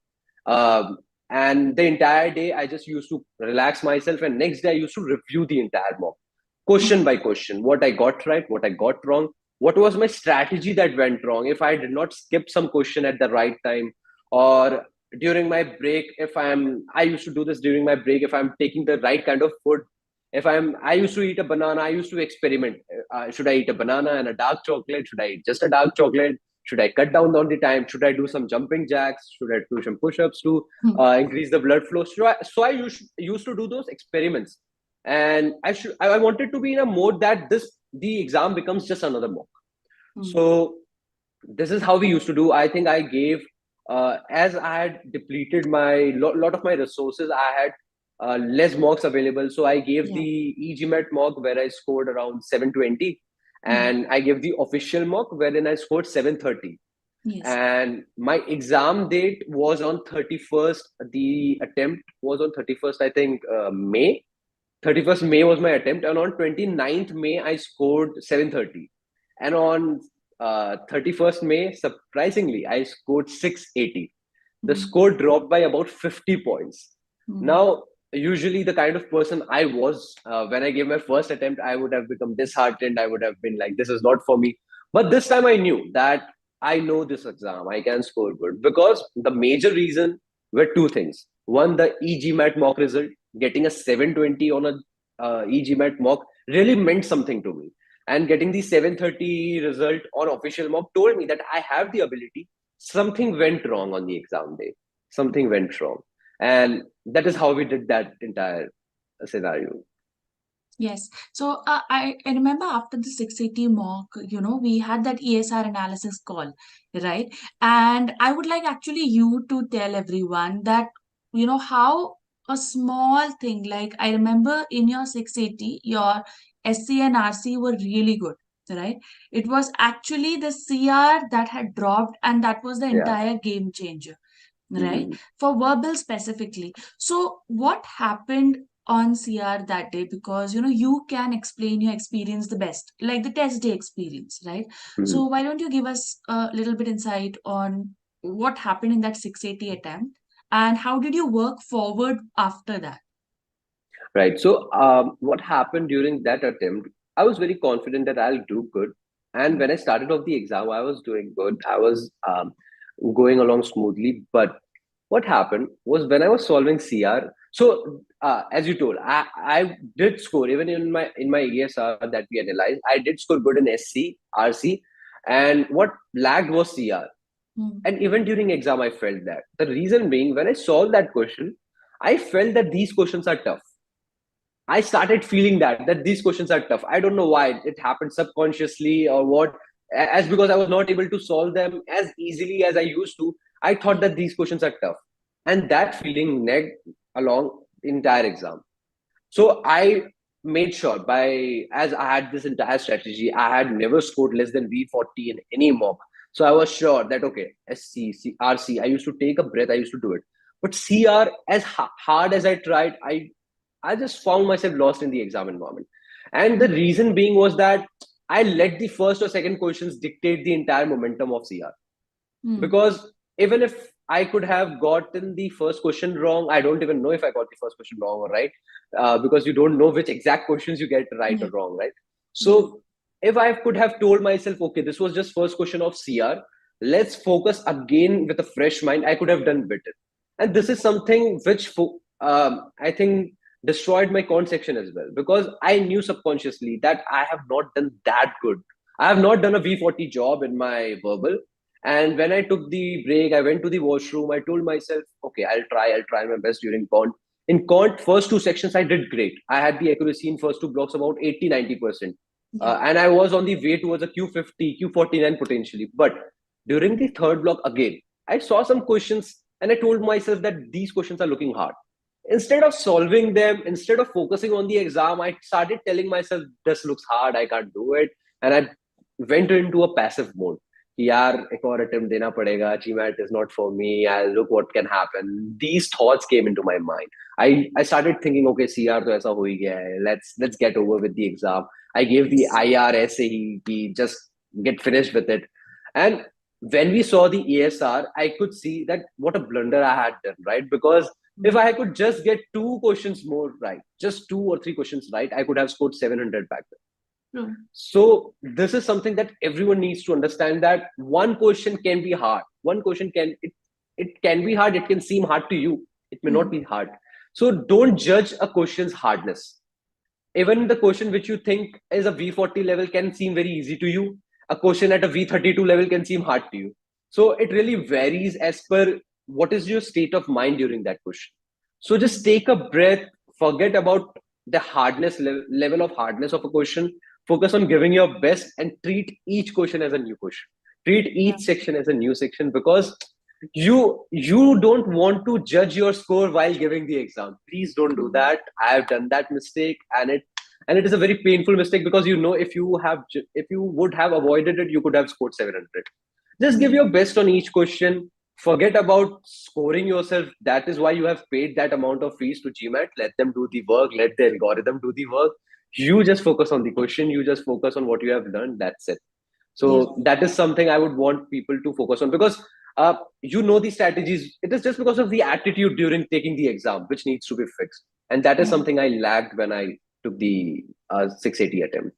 Um, and the entire day I just used to relax myself, and next day I used to review the entire mock, question by question, what I got right, what I got wrong, what was my strategy that went wrong, if I did not skip some question at the right time, or during my break, if I used to do this during my break, if I'm taking the right kind of food. If I used to eat a banana, I used to experiment. Should I eat a banana and a dark chocolate? Should I eat just a dark chocolate? Should I cut down on the time? Should I do some jumping jacks? Should I do some push-ups to Hmm. increase the blood flow? So I used to do those experiments, and I wanted to be in a mode that the exam becomes just another mock. Hmm. So this is how we used to do. I think I gave, as I had depleted my lot of my resources, I had less mocks available. So I gave the Yeah. e-GMAT mock where I scored around 720, Hmm. and I gave the official mock wherein I scored 730. Yes. And my exam date was on 31st. The attempt was on 31st, I think, May. 31st May was my attempt, and on 29th May I scored 730, and on 31st May, surprisingly, I scored 680. The Hmm. score dropped by about 50 points. Hmm. Now, usually the kind of person I was, when I gave my first attempt, I would have become disheartened. I would have been like, this is not for me. But this time I knew that I know this exam, I can score good, because the major reason were two things. One, the e-GMAT mock result, getting a 720 on a e-GMAT mock really meant something to me. And getting the 730 result on official mock told me that I have the ability. Something went wrong on the exam day. Something went wrong. And that is how we did that entire scenario. Yes. So I remember after the 680 mock, we had that ESR analysis call, right? And I would like actually you to tell everyone that, how a small thing, like I remember in your 680, your SC and RC were really good, right? It was actually the CR that had dropped, and that was the Yeah. entire game changer, right? Mhm. For verbal specifically. So, what happened on CR that day? Because you can explain your experience the best, like the test day experience, right? Mhm. So, why don't you give us a little bit insight on what happened in that 680 attempt and how did you work forward after that? Right. So, what happened during that attempt? I was very confident that I'll do good. And when I started off the exam, I was doing good. I was going along smoothly. But what happened was when I was solving CR. So, as you told, I did score even in my ESR that we analyzed. I did score good in SC, RC, and what lagged was CR. Hmm. And even during exam, I felt that. The reason being, when I solved that question, I felt that these questions are tough. I started feeling that these questions are tough. I don't know why it happened subconsciously or what. As because I was not able to solve them as easily as I used to, I thought Yeah. that these questions are tough, and that feeling nagged along the entire exam. So I made sure as I had this entire strategy, I had never scored less than V40 in any mock. So I was sure that, okay, RC, I used to take a breath, I used to do it. But CR, as hard as I tried, I just found myself lost in the exam environment. And the reason being was that I let the first or second questions dictate the entire momentum of CR. Hmm. Because even if I could have gotten the first question wrong, I don't even know if I got the first question wrong or right, because you don't know which exact questions you get right Yeah. or wrong, right? Yeah. So if I could have told myself, okay, this was just first question of CR, let's focus again with a fresh mind, I could have done better. And this is something which I think destroyed my con section as well, because I knew subconsciously that I have not done that good. I have not done a V40 job in my verbal, and when I took the break, I went to the washroom. I told myself, okay, I'll try my best during Quant. In Quant, first two sections, I did great. I had the accuracy in first two blocks about 80-90%. Yeah. And I was on the way towards a Q50, Q49 potentially. But during the third block again, I saw some questions and I told myself that these questions are looking hard. Instead of solving them, instead of focusing on the exam, I started telling myself, this looks hard, I can't do it. And I went into a passive mode कि यार एक और attempt देना पड़ेगा, GMAT is not for me, I'll look what can happen. These thoughts came into my mind. I started thinking, okay, CR तो ऐसा हो ही गया है, let's get over with the exam. I gave the Yes. IR ऐसे ही कि just get finished with it. And when we saw the ESR, I could see that what a blunder I had done, right? Because if Hmm. I could just get two questions more right, just two or three questions right, I could have scored 700 back then. True. So this is something that everyone needs to understand, that one question can be hard. One question it can be hard. It can seem hard to you. It may not Hmm. be hard. So don't judge a question's hardness. Even the question which you think is a V40 level can seem very easy to you. A question at a V32 level can seem hard to you. So it really varies as per what is your state of mind during that question. So just take a breath, forget about the level of hardness of a question, focus on giving your best and treat each question as a new question. Treat Yeah. each section as a new section, because you don't want to judge your score while giving the exam. Please don't do True. that. I have done that mistake, and it is a very painful mistake, because if you would have avoided it, you could have scored 700. Just give Yeah. your best on each question. Forget about scoring yourself. That is why you have paid that amount of fees to GMAT. Let them do the work. Let the algorithm do the work. You just focus on the question. You just focus on what you have learned. That's it. Yes. So that is something I would want people to focus on, because you know the strategies. It is just because of the attitude during taking the exam which needs to be fixed, and that is Yeah. something I lacked when I took the 680 attempt.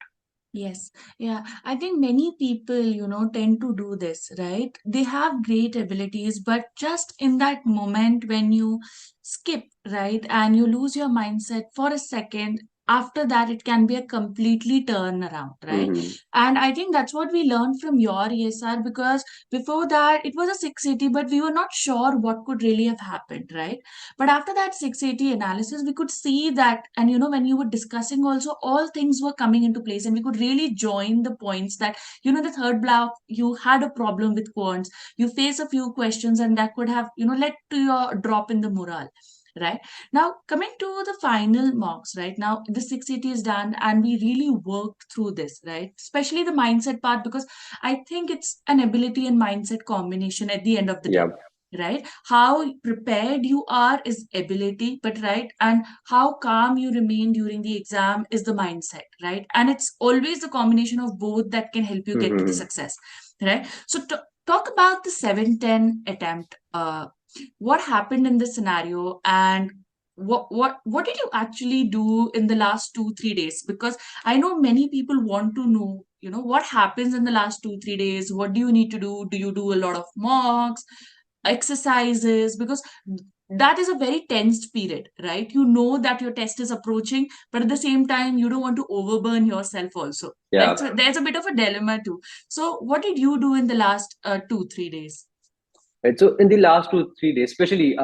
Yes, yeah. I think many people, tend to do this, right? They have great abilities, but just in that moment when you skip, right, and you lose your mindset for a second, after that, it can be a completely turn around, right? Hmm. And I think that's what we learned from your ESR, because before that, it was a 680, but we were not sure what could really have happened, right? But after that 680 analysis, we could see that, and when you were discussing also, all things were coming into place, and we could really join the points that, the third block, you had a problem with quants, you face a few questions, and that could have, led to your drop in the morale. Right now, coming to the final mocks, right now the 680 is done, and we really worked through this, right? Especially the mindset part, because I think it's an ability and mindset combination at the end of the day, Yeah. right? How prepared you are is ability, but right, and how calm you remain during the exam is the mindset, right? And it's always the combination of both that can help you get to the Hmm. success, right? So talk about the 710 attempt. What happened in this scenario, and what did you actually do in the last 2 3 days? Because I know many people want to know, what happens in the last 2 3 days. What do you need to do? Do you do a lot of mocks, exercises? Because that is a very tensed period, right? You know that your test is approaching, but at the same time, you don't want to overburn yourself also, right? Yeah. So there's a bit of a dilemma too. So what did you do in the last 2 3 days? Right. So in the last 2 3 days, especially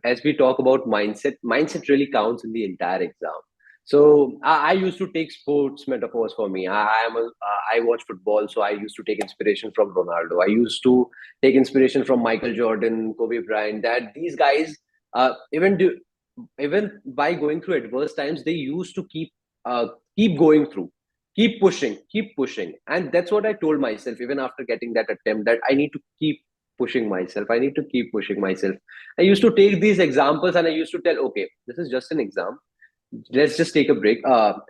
as we talk about mindset really counts in the entire exam. So I used to take sports metaphors for me. I watch football, so I used to take inspiration from Ronaldo. I used to take inspiration from Michael Jordan, Kobe Bryant. That these guys, even do. even by going through adverse times, they used to keep going through, keep pushing. And that's what I told myself even after getting that attempt, that I need to keep pushing myself. I need to keep pushing myself. I used to take these examples and I used to tell, okay, this is just an exam. Let's just take a break.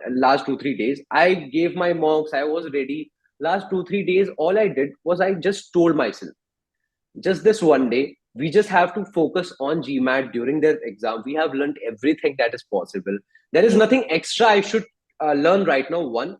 Last 2 3 days, I gave my mocks. I was ready. Last 2 3 days, all I did was I just told myself, just this one day, we just have to focus on GMAT during the exam. We have learned everything that is possible. There is Yeah. nothing extra I should learn right now. One,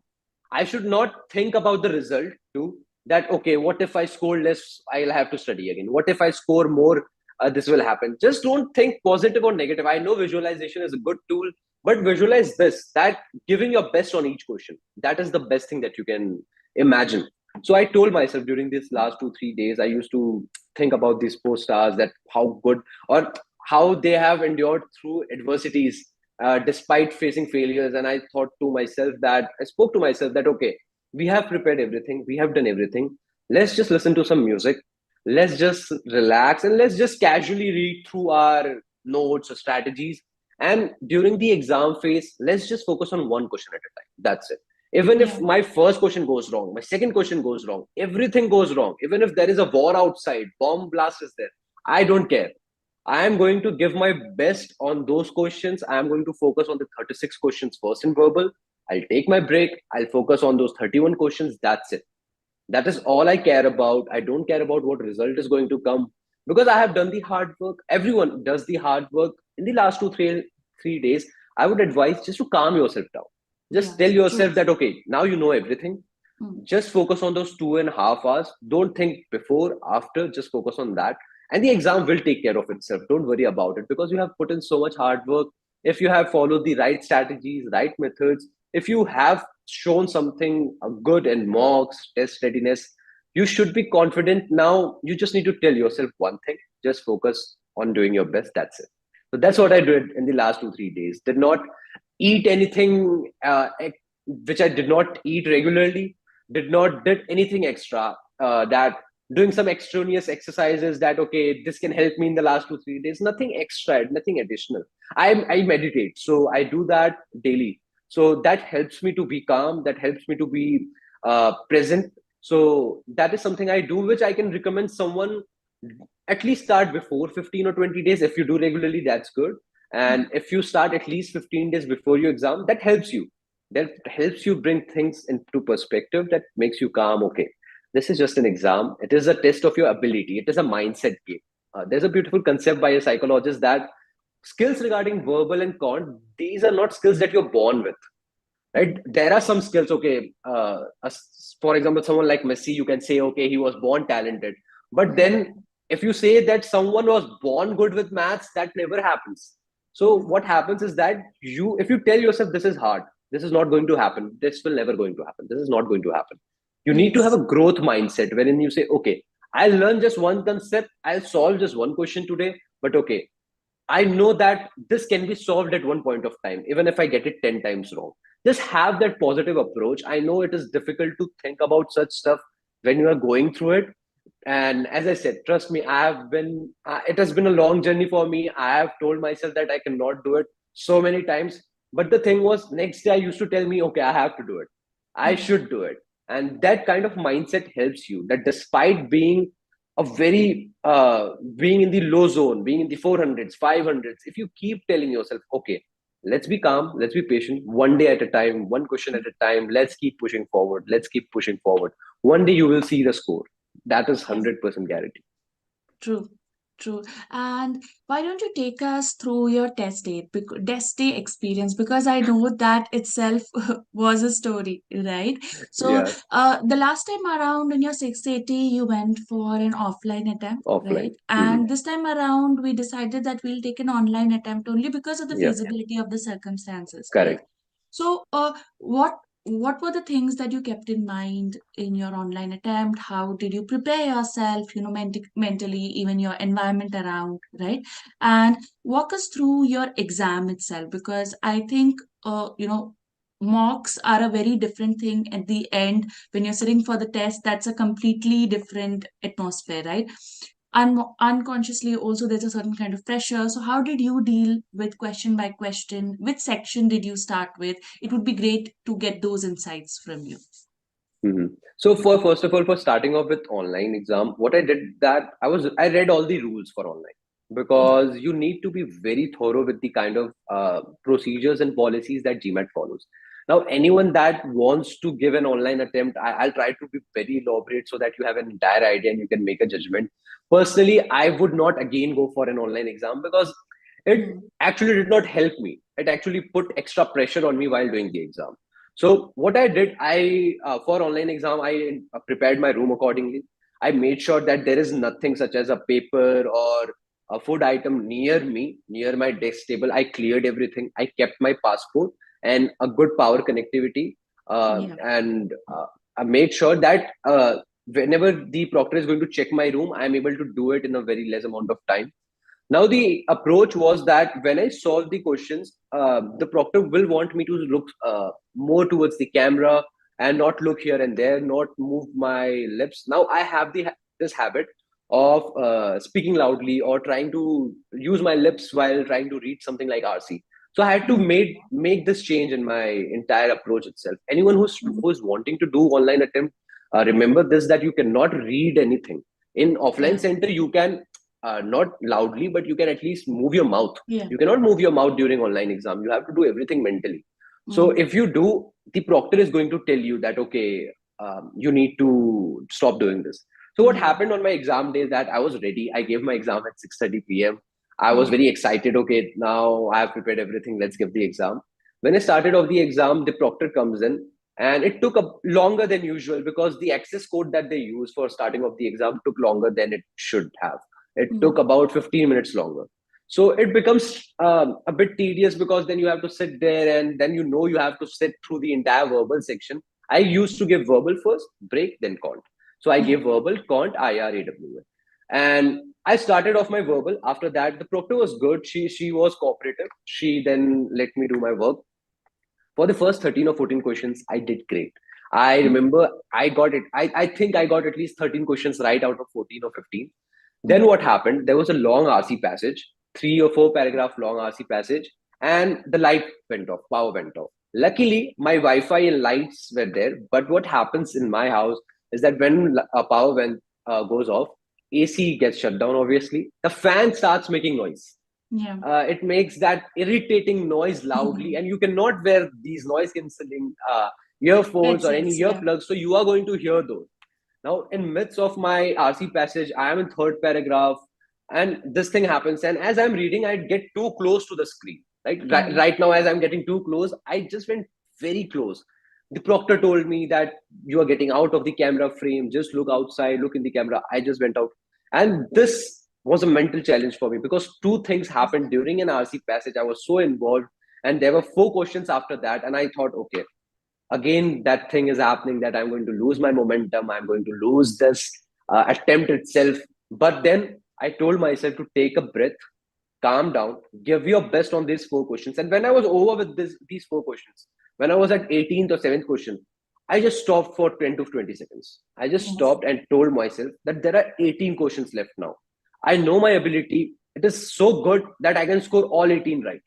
I should not think about the result. Two, that okay, what if I score less? I'll have to study again. What if I score more? This will happen. Just don't think positive or negative. I know visualization is a good tool, but visualize this, that giving your best on each question. That is the best thing that you can imagine. So I told myself during these last 2 3 days, I used to think about these post stars, that how good or how they have endured through adversities despite facing failures. And I thought to myself that I spoke to myself that okay, we have prepared everything, we have done everything. Let's just listen to some music, let's just relax, and let's just casually read through our notes or strategies. And during the exam phase, let's just focus on one question at a time. That's it. Even if Yeah. my first question goes wrong, my second question goes wrong, everything goes wrong, even if there is a war outside, bomb blast is there, I don't care. I am going to give my best on those questions. I am going to focus on the 36 questions first in verbal. I'll take my break. I'll focus on those 31 questions. That's it. That is all I care about. I don't care about what result is going to come, because I have done the hard work. Everyone does the hard work in the last 3 days. I would advise just to calm yourself down. Just Yeah. tell True. yourself that okay, now you know everything. Hmm. Just focus on those 2.5 hours. Don't think before, after. Just focus on that, and the exam will take care of itself. Don't worry about it, because you have put in so much hard work. If you have followed the right strategies, right methods, if you have shown something good in mocks, test readiness, you should be confident. Now you just need to tell yourself one thing: just focus on doing your best. That's it. So that's what I did in the last 2 3 days. Did not eat anything which I did not eat regularly. Did not did anything extra. That doing some extraneous exercises, that okay, this can help me in the last 2 3 days. Nothing extra, nothing additional. I meditate, so I do that daily. So that helps me to be calm. That helps me to be present. So that is something I do, which I can recommend someone at least start before 15 or 20 days. If you do regularly, that's good. And if you start at least 15 days before your exam, that helps you. That helps you bring things into perspective. That makes you calm. Okay, this is just an exam. It is a test of your ability. It is a mindset game. There's a beautiful concept by a psychologist that skills regarding verbal and con, these are not skills that you're born with, right? There are some skills. Okay, for example, someone like Messi, you can say okay, he was born talented. But Yeah. then if you say that someone was born good with maths, that never happens. So what happens is that you, if you tell yourself this is hard, this is not going to happen, this will never going to happen, this is not going to happen, you need to have Yes. a growth mindset wherein you say okay, I'll learn just one concept, I'll solve just one question today. But okay, I know that this can be solved at one point of time, even if I get it 10 times wrong. Just have that positive approach. I know it is difficult to think about such stuff when you are going through it. And as I said, trust me, it has been a long journey for me. I have told myself that I cannot do it so many times. But the thing was, next day I used to tell me, okay, I have to do it. I Yeah. should do it. And that kind of mindset helps you, that despite being a very being in the low zone, being in the 400s 500s, if you keep telling yourself okay, let's be calm, let's be patient, one day at a time, one question at a time, let's keep pushing forward, let's keep pushing forward, one day you will see the score. That is Yes. 100% guarantee. True, true. And why don't you take us through your test day experience? Because I know that itself was a story, right? So, Yeah, the last time around in your 680, you went for an offline attempt, right? offline. Hmm. And this time around, we decided that we'll take an online attempt only because of the Yeah, feasibility of the circumstances, right? correct. So, what were the things that you kept in mind in your online attempt? How did you prepare yourself, mentally, even your environment around, right? And walk us through your exam itself, because I think, mocks are a very different thing at the end. When you're sitting for the test, that's a completely different atmosphere, right? unconsciously also there's a certain kind of pressure. So how did you deal with question by question? Which section did you start with? It would be great to get those insights from you. Mhm. So for first of all, for starting off with online exam, what I did that I read all the rules for online, because you need to be very thorough with the kind of procedures and policies that GMAT follows. Now, anyone that wants to give an online attempt, I'll try to be very elaborate so that you have an entire idea and you can make a judgment. Personally, I would not again go for an online exam because it Mm. actually did not help me. It actually put extra pressure on me while doing the exam. So what I did, I for online exam, I prepared my room accordingly. I made sure that there is nothing such as a paper or a food item near me, near my desk table. I cleared everything. I kept my passport and a good power connectivity, Yeah. and I made sure that whenever the proctor is going to check my room, I'm able to do it in a very less amount of time. Now, the approach was that when I solve the questions, the proctor will want me to look more towards the camera and not look here and there, not move my lips. Now, I have this habit of speaking loudly or trying to use my lips while trying to read something like RC. So I had to Mm. make this change in my entire approach itself. Anyone who's wanting to do online attempt, remember this, that you cannot read anything. In offline Yeah. center, you can not loudly, but you can at least move your mouth. Yeah. You cannot move your mouth during online exam. You have to do everything mentally. So Mm. if you do, the proctor is going to tell you that, okay, you need to stop doing this. So what Yeah. happened on my exam day is that I was ready. I gave my exam at 6:30 p.m. I was Mm. very excited. Okay, now I have prepared everything. Let's give the exam. When I started off the exam, the proctor comes in, and it took a longer than usual because the access code that they use for starting off the exam took longer than it should have. It Mm. took about 15 minutes longer. So it becomes a bit tedious because then you have to sit there and then you have to sit through the entire verbal section. I used to give verbal first, break, then Quant. So I Yeah. gave verbal, Quant, IR, AWA. And I started off my verbal. After that, the proctor was good. She was cooperative. She then let me do my work. For the first 13 or 14 questions, I did great. I Mm. remember I got it. I think I got at least 13 questions right out of 14 or 15. Then Mm. what happened? There was a long RC passage, 3 or 4 paragraph long RC passage, and the light went off, power went off. Luckily, my Wi-Fi and lights were there. But what happens in my house is that when power goes off, AC gets shut down. Obviously, the fan starts making noise. Yeah. It makes that irritating noise loudly, Mhm. and you cannot wear these noise cancelling earphones or any Headsets. Yeah. earplugs, so you are going to hear those. Now, in midst of my RC passage, I am in third paragraph, and this thing happens. And as I'm reading, I get too close to the screen. Like Yeah. right now, as I'm getting too close, I just went very close. The proctor told me that you are getting out of the camera frame. Just look outside, look in the camera. I just went out, and this was a mental challenge for me because two things happened during an RC passage. I was so involved, and there were 4 questions after that, and I thought, okay, again that thing is happening, that I'm going to lose my momentum, I'm going to lose this attempt itself. But then I told myself to take a breath, calm down, give your best on these 4 questions. And when I was over with these 4 questions, when I was at 18th or 7th question, I just stopped for 10 to 20 seconds. I just Yes. stopped and told myself that there are 18 questions left now. I know my ability. It is so good that I can score all 18 right.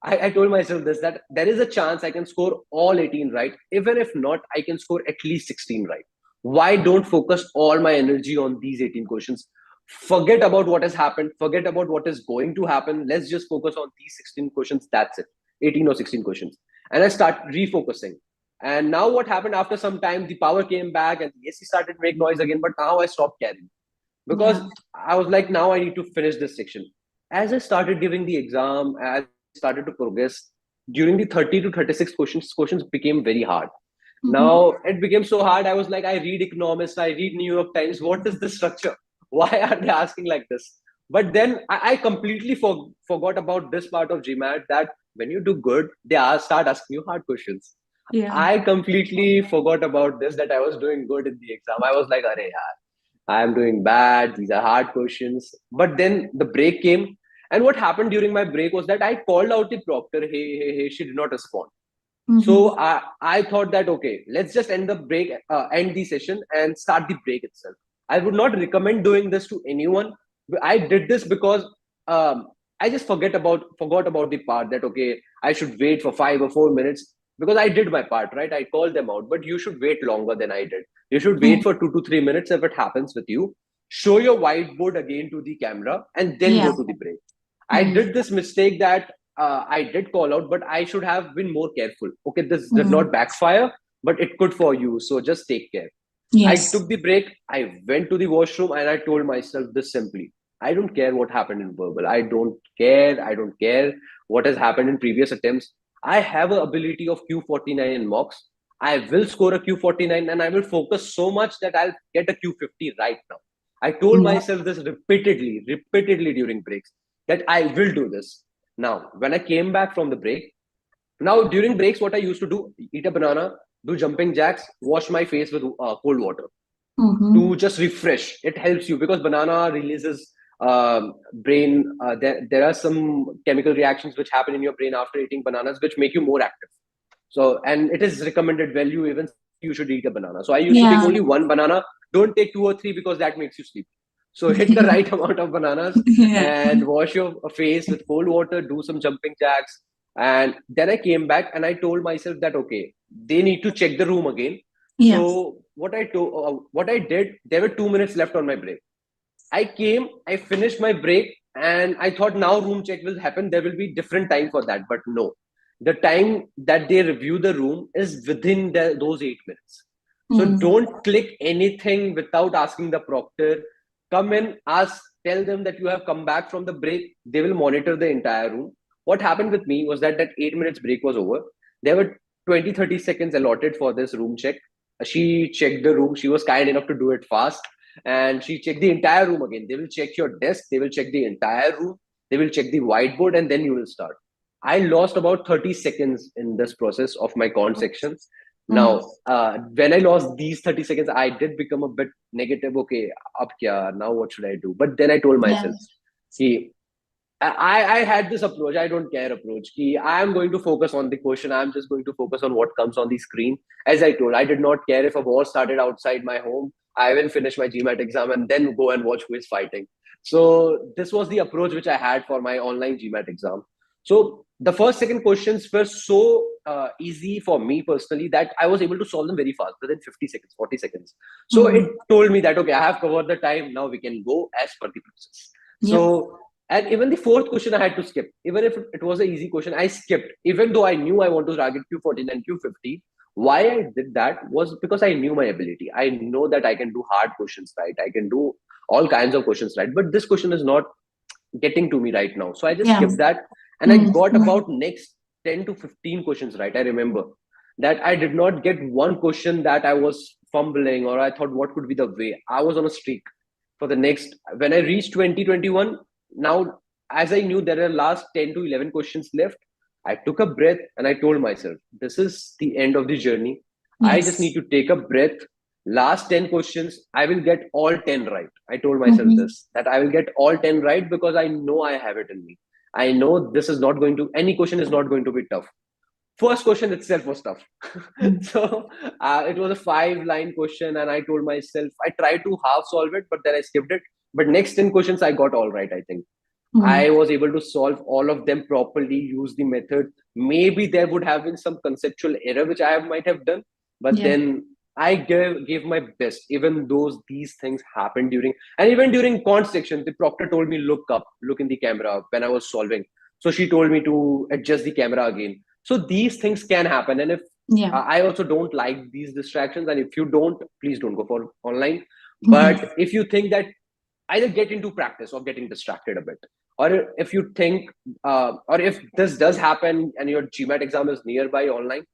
I told myself this, that there is a chance I can score all 18 right. Even if not, I can score at least 16 right. Why don't focus all my energy on these 18 questions? Forget about what has happened, forget about what is going to happen. Let's just focus on these 16 questions. That's it. 18 or 16 questions. And I start refocusing. And now what happened after some time, the power came back and the AC started to make noise again, but now I stopped caring because Yeah. I was like, now I need to finish this section. As I started giving the exam, as I started to progress, during the 30 to 36 questions became very hard. Mm-hmm. Now it became so hard. I was like, I read Economist, I read New York Times. What is this structure? Why are they asking like this? But then I completely forgot about this part of GMAT, that when you do good, start asking you hard questions. Yeah. I completely forgot about this, that I was doing good in the exam. I was like, Arey, I am doing bad. These are hard questions. But then the break came. And what happened during my break was that I called out the proctor. Hey, hey, hey, she did not respond. Mm-hmm. So I thought that, okay, let's just end the break, end the session and start the break itself. I would not recommend doing this to anyone. I did this because I just forgot about the part that okay, I should wait for 5 or 4 minutes because I did my part, right? I called them out, but you should wait longer than I did. You should wait Mm. for 2 to 3 minutes if it happens with you. Show your whiteboard again to the camera and then Yeah. go to the break. I Mm. did this mistake that I did call out, but I should have been more careful. Okay, this did Mm. not backfire, but it could for you. So just take care. I Yes. took the break, I went to the washroom, and I told myself this simply: I don't care what happened in verbal. I don't care. I don't care what has happened in previous attempts. I have an ability of Q49 in mocks. I will score a Q49 and I will focus so much that I'll get a Q50 right now. I told Yeah. myself this repeatedly during breaks that I will do this. Now, when I came back from the break, now during breaks, what I used to do: eat a banana, do jumping jacks, wash my face with cold water Mm-hmm. to just refresh. It helps you because banana releases brain. There are some chemical reactions which happen in your brain after eating bananas, which make you more active. So, and it is recommended value even you should eat a banana. So I used to take Yeah. only one banana. Don't take 2 or 3 because that makes you sleepy. So hit the right amount of bananas Yeah. and wash your face with cold water. Do some jumping jacks, and then I came back and I told myself that okay, they need to check the room again. Yeah. So what I did, there were 2 minutes left on my break. I came, I finished my break, and I thought now room check will happen. There will be different time for that, but no. The time that they review the room is within those 8 minutes. So Mm. don't click anything without asking the proctor. Come in, ask, tell them that you have come back from the break. They will monitor the entire room. What happened with me was that 8 minutes break was over. There were 20-30 seconds allotted for this room check. She checked the room. She was kind enough to do it fast, and she checked the entire room again. They will check your desk, they will check the entire room, they will check the whiteboard, and then you will start. I lost about 30 seconds in this process of my Quant section. Mm. Now, when I lost these 30 seconds, I did become a bit negative. Okay, up kya, now what should I do? But then I told Yeah. myself, "Ki, I had this approach, I don't care approach. Ki I am going to focus on the question. I'm just going to focus on what comes on the screen. As I told, I did not care if a war started outside my home. I will finish my GMAT exam and then go and watch who is fighting. So this was the approach which I had for my online GMAT exam. So the first, second questions were so easy for me personally that I was able to solve them very fast within 50 seconds, 40 seconds. So Mm. it told me that, okay, I have covered the time. Now we can go as per the process. Yep. So and even the fourth question I had to skip. Even if it was an easy question, I skipped. Even though I knew I want to target Q40 and Q50, why I did that was because I knew my ability. I know that I can do hard questions right. I can do all kinds of questions right. But this question is not getting to me right now. So I just Yeah. skipped that. And I Mm. got about next 10 to 15 questions right. I remember that I did not get one question that I was fumbling or I thought what could be the way. I was on a streak for the next. When I reached 2021, now as I knew there are last 10 to 11 questions left, I took a breath and I told myself, this is the end of the journey. I just need Yes. to take a breath. Last 10 questions, I will get all 10 right. I told myself Mm-hmm. this, that I will get all 10 right because I know I have it in me. I know this is not going to, any question is not going to be tough. First question itself was tough. Mm. So it was a 5 line question, and I told myself I tried to half solve it, but then I skipped it. But next 10 questions I got all right, I think. Mm. I was able to solve all of them properly, use the method. Maybe there would have been some conceptual error which I might have done, but Yeah. then I gave my best. Even those these things happened during, and even during Quant section, the proctor told me look up, look in the camera when I was solving. So she told me to adjust the camera again. So these things can happen, and if Yeah. I also don't like these distractions, and if you don't, please don't go for online. Mm-hmm. But if you think that either get into practice or getting distracted a bit, or if you think or if this does happen and your GMAT exam is nearby online,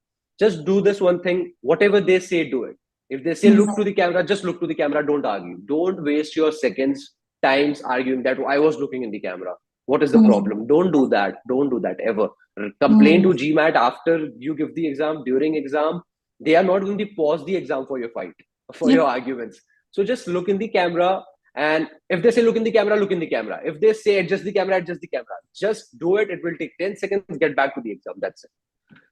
just do this one thing: whatever they say, do it. If they say Mm. look to the camera, just look to the camera, don't argue, don't waste your seconds times arguing that I was looking in the camera, what is the Mm. problem. Don't do that ever. Complain Mm. to GMAT after you give the exam, during exam. They are not going to pause the exam for your fight, for Yep. your arguments. So just look in the camera, and if they say look in the camera, look in the camera. If they say adjust the camera, adjust the camera. Just do it. It will take 10 seconds. Get back to the exam. That's it.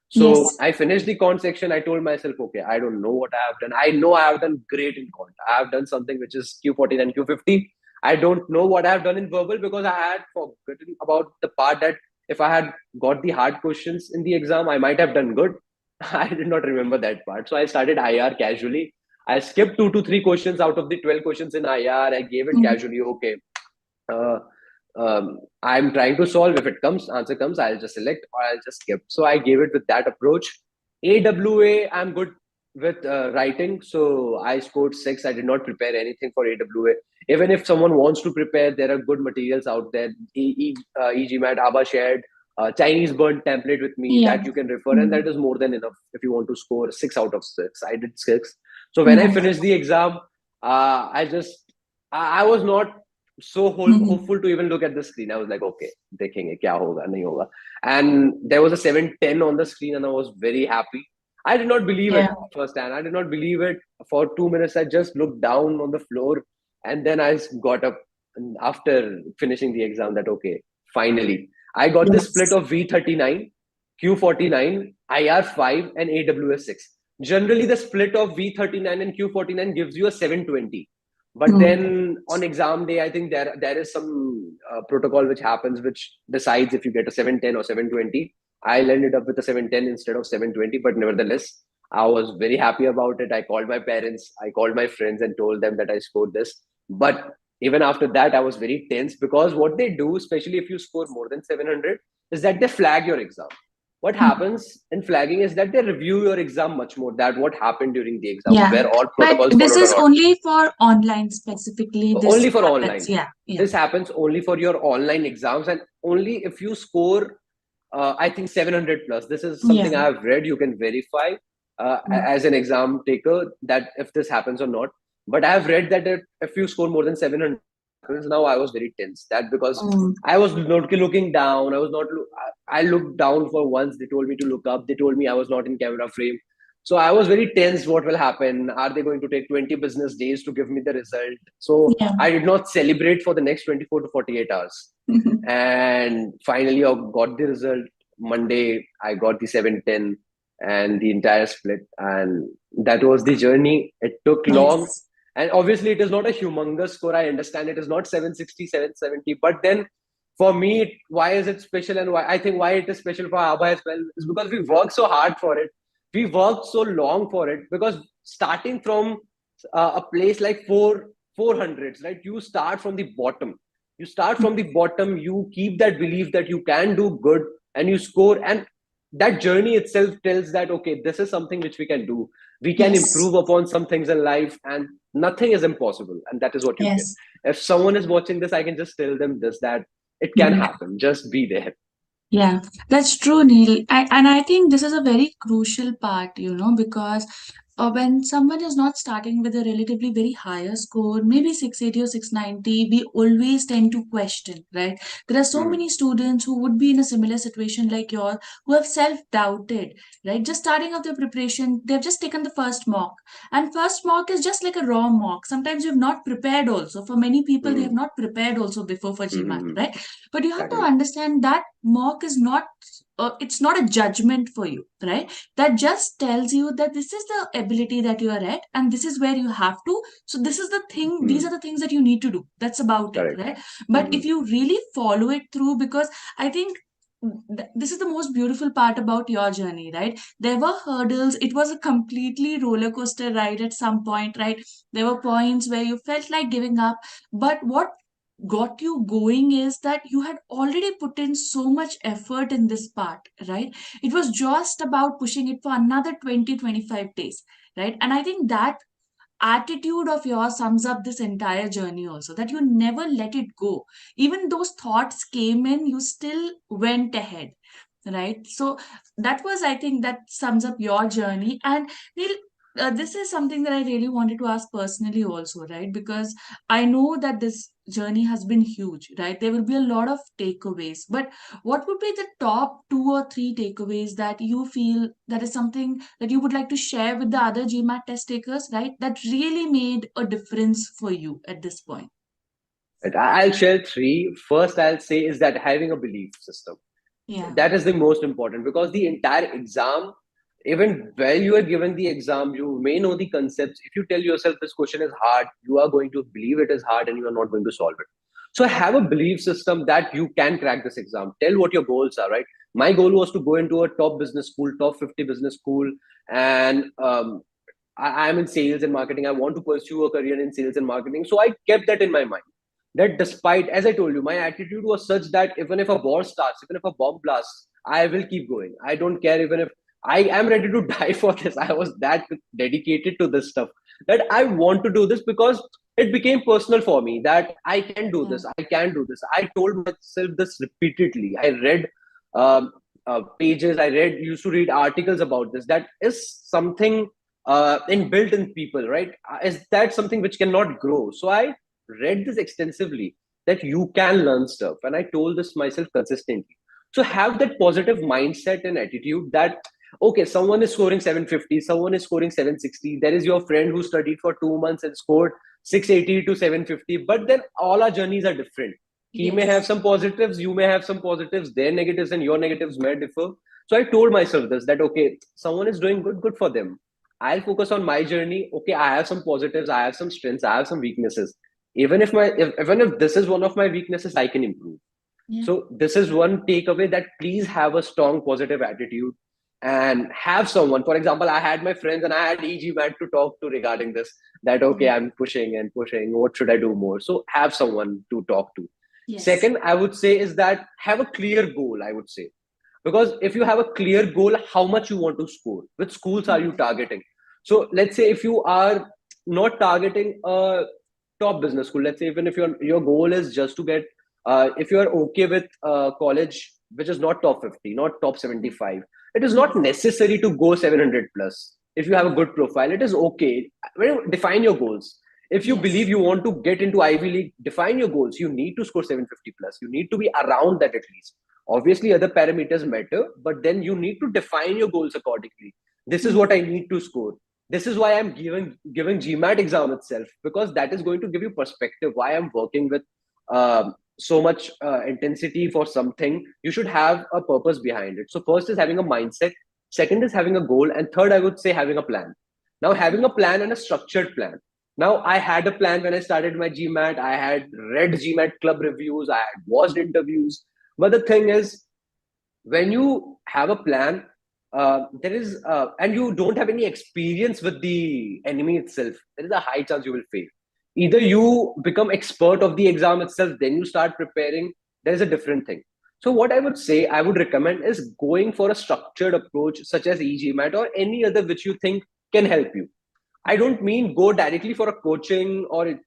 So I finished the Quant section. I told myself, okay, I don't know what I have done. I know I have done great in Quant. I have done something which is Q49, Q50. I don't know what I have done in verbal because I had forgotten about the part that if I had got the hard questions in the exam, I might have done good. I did not remember that part. So I started IR casually. I skipped 2 to 3 questions out of the 12 questions in IR. I gave it casually. Okay, uh, I'm trying to solve. If it comes, answer comes, I'll just select or I'll just skip. So I gave it with that approach. AWA, I'm good with writing. So I scored 6. I did not prepare anything for AWA. Even if someone wants to prepare, there are good materials out there. e-GMAT, ABA shared Chinese burnt template with me that you can refer, and that is more than enough if you want to score 6 out of 6. I did 6. So when I finished the exam, I was not so hopeful to even look at the screen. I was like, okay, dekhenge kya hoga, nahi hoga. And there was a 710 on the screen, and I was very happy. I did not believe it firsthand. I did not believe it. For 2 minutes, I just looked down on the floor, and then I got up after finishing the exam that, okay, finally. I got the split of V39, Q49, IR5, and AWS6. Generally, the split of V39 and Q49 gives you a 720. But then on exam day, I think there is some protocol which happens which decides if you get a 710 or 720. I'll ended up with a 710 instead of 720, but nevertheless, I was very happy about it. I called my parents, I called my friends and told them that I scored this. But even after that, I was very tense because what they do, especially if you score more than 700, is that they flag your exam. What happens in flagging is that they review your exam much more, that what happened during the exam, Yeah, where all but protocols this followed or is not. only for online specifically. This Only for happens. online. Yeah, yeah. This happens only for your online exams and only if you score, I think 700 plus. This is Yeah. something I have read. You can verify as an exam taker that if this happens or not. But I have read that if you score more than 700, now I was very tense. That because I was not looking down. I was not. I looked down for once. They told me to look up. They told me I was not in camera frame. So I was very tense. What will happen? Are they going to take 20 business days to give me the result? So Yeah. I did not celebrate for the next 24 to 48 hours. And finally, I got the result. Monday, I got the 710 and the entire split. And that was the journey. It took long. Nice. And obviously, it is not a humongous score. I understand it is not 760, 770. But then for me, why is it special? And why I think why it is special for ABBA as well is because we work so hard for it. We worked so long for it because starting from a place like 400s, right? You start from the bottom. You start from the bottom. You keep that belief that you can do good and you score. And that journey itself tells that, okay, this is something which we can do. We can improve upon some things in life and nothing is impossible. And that is what you get. Yes. If someone is watching this, I can just tell them this, that it can happen. Just be there. Yeah, that's true, Neil. And I think this is a very crucial part, because when someone is not starting with a relatively very higher score, maybe 680 or 690, we always tend to question, right? There are so Mm. many students who would be in a similar situation like yours, who have self-doubted, right? Just starting off their preparation, they've just taken the first mock. And first mock is just like a raw mock. Sometimes you've not prepared also. For many people, they have Mm. not prepared also before for GMAT, Mm. right? But you have to Exactly. understand that mock is not it's not a judgment for you, right? That just tells you that this is the ability that you are at and this is where you have to, so this is the thing, these are Mm. the things that you need to do. That's about it, Correct. right? But if Mm. you really follow it through, because I think this is the most beautiful part about your journey, right? There were hurdles. It was a completely roller coaster ride at some point, right? There were points where you felt like giving up, but what got you going is that you had already put in so much effort in this part, right? It was just about pushing it for another 20-25 days, right? And I think that attitude of yours sums up this entire journey also, that you never let it go. Even those thoughts came in, you still went ahead, right? So that was, I think, that sums up your journey. And Neil, this is something that I really wanted to ask personally also, right? Because I know that this journey has been huge, right? There will be a lot of takeaways, but what would be the top 2 or 3 takeaways that you feel that is something that you would like to share with the other GMAT test takers, right? That really made a difference for you at this point. Right. I'll share three. First, I'll say is that having a belief system. Yeah. That is the most important, because the entire exam, even while you are given the exam, you may know the concepts. If you tell yourself this question is hard, you are going to believe it is hard and you are not going to solve it. So have a belief system that you can crack this exam. Tell what your goals are, right? My goal was to go into a top business school, top 50 business school, and I'm in sales and marketing. I want to pursue a career in sales and marketing. So I kept that in my mind. That despite, as I told you, my attitude was such that even if a war starts, even if a bomb blasts, I will keep going. I don't care even if I am ready to die for this. I was that dedicated to this stuff that I want to do this because it became personal for me that I can do Yeah. this. I can do this. I told myself this repeatedly. I read pages. I used to read articles about this. That is something inbuilt in people, right? Is that something which cannot grow? So I read this extensively that you can learn stuff, and I told this myself consistently. So have that positive mindset and attitude that okay, someone is scoring 750, someone is scoring 760. There is your friend who studied for 2 months and scored 680 to 750, but then all our journeys are different. He may have Yes. some positives, you may have some positives, their negatives and your negatives may differ. So I told myself this, that okay, someone is doing good, good for them. I'll focus on my journey. Okay, I have some positives, I have some strengths, I have some weaknesses. Even if this is one of my weaknesses, I can improve. Yeah. So this is one takeaway, that please have a strong positive attitude and have someone. For example, I had my friends and I had e-GMAT to talk to regarding this. That okay, Yeah. I'm pushing and pushing. What should I do more? So have someone to talk to. Yes. Second, I would say is that have a clear goal. I would say, because if you have a clear goal, how much you want to score, which schools are you Yes. targeting? So let's say if you are not targeting a top business school, let's say even if your goal is just to get if you are okay with college which is not top 50, not top 75, it is not Yes. necessary to go 700 plus. If you have a good profile, it is okay. Define your goals. If you believe Yes. you want to get into Ivy League, define your goals. You need to score 750 plus. You need to be around that at least. Obviously, other parameters matter, but then you need to define your goals accordingly. This is what Yeah. I need to score. This is why I'm giving GMAT exam itself, because that is going to give you perspective why I'm working with so much intensity for something. You should have a purpose behind it. So first is having a mindset, second is having a goal, and third I would say having a plan. Now having a plan and a structured plan. Now I had a plan when I started my GMAT. I had read GMAT club reviews, I had watched interviews, but the thing is, when you have a plan, there is and you don't have any experience with the enemy itself, there is a high chance you will fail. Either you become expert of the exam itself, then you start preparing. There is a different thing. So what I would say, I would recommend is going for a structured approach such as e-GMAT or any other which you think can help you. I don't mean go directly for a coaching or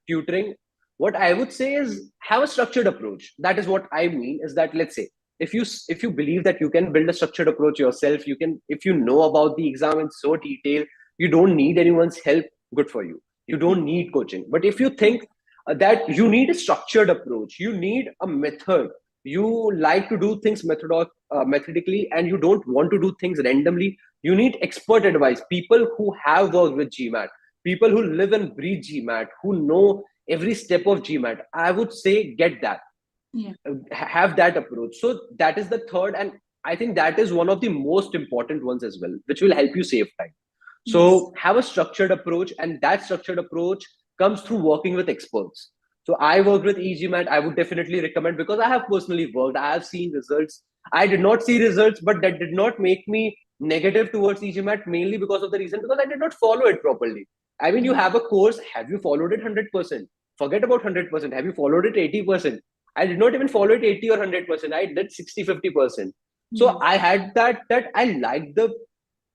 tutoring. What I would say is have a structured approach. That is what I mean. Is that, let's say, if you believe that you can build a structured approach yourself, you can. If you know about the exam in so detail, you don't need anyone's help. Good for you. You don't need coaching. But if you think that you need a structured approach, you need a method. You like to do things methodically, and you don't want to do things randomly. You need expert advice, people who have worked with GMAT, people who live and breathe GMAT, who know every step of GMAT. I would say get that, Yeah. have that approach. So that is the third, and I think that is one of the most important ones as well, which will help you save time. Yes. So have a structured approach, and that structured approach comes through working with experts. So I worked with e-GMAT. I would definitely recommend, because I have personally worked. I have seen results. I did not see results, but that did not make me negative towards e-GMAT, mainly because of the reason because I did not follow it properly. I mean, you Yeah. have a course. Have you followed it 100%? Forget about 100%. Have you followed it 80%? I did not even follow it 80 or 100%. I did 60-50%. So Yes. I had that I liked the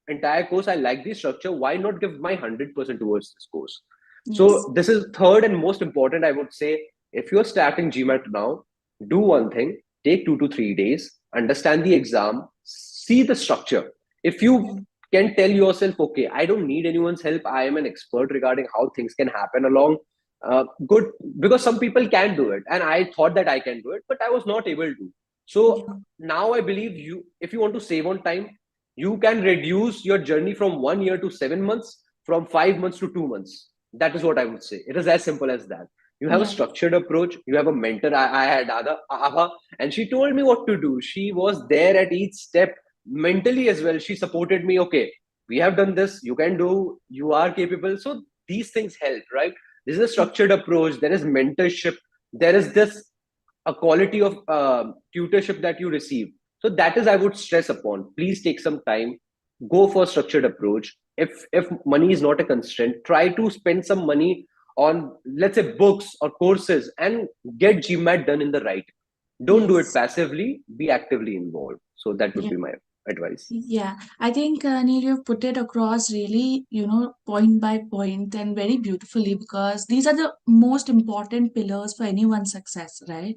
entire course. I like the structure. Why not give my 100% towards this course? Yes. So this is third and most important, I would say. If you're starting GMAT now, do one thing: take 2 to 3 days, understand the exam, see the structure. If you Yeah. can tell yourself, okay, I don't need anyone's help, I am an expert regarding how things can happen along. Good, because some people can do it, and I thought that I can do it, but I was not able to. So Yeah. now I believe you, if you want to save on time, you can reduce your journey from 1 year to 7 months, from 5 months to 2 months. That is what I would say. It is as simple as that. You have a Yeah. structured approach. You have a mentor. I had Ava, and she told me what to do. She was there at each step mentally as well. She supported me. Okay, we have done this. You can do. You are capable. So these things help, right? This is a structured approach. There is mentorship. There is this a quality of tutorship that you receive. So that is I would stress upon. Please take some time, go for structured approach. If money is not a constraint, try to spend some money on, let's say, books or courses, and get GMAT done in the right. Don't do it Yes. passively, be actively involved. So that would Yeah. be my advice. Yeah, I think Neil, you've put it across really, point by point and very beautifully, because these are the most important pillars for anyone's success, right?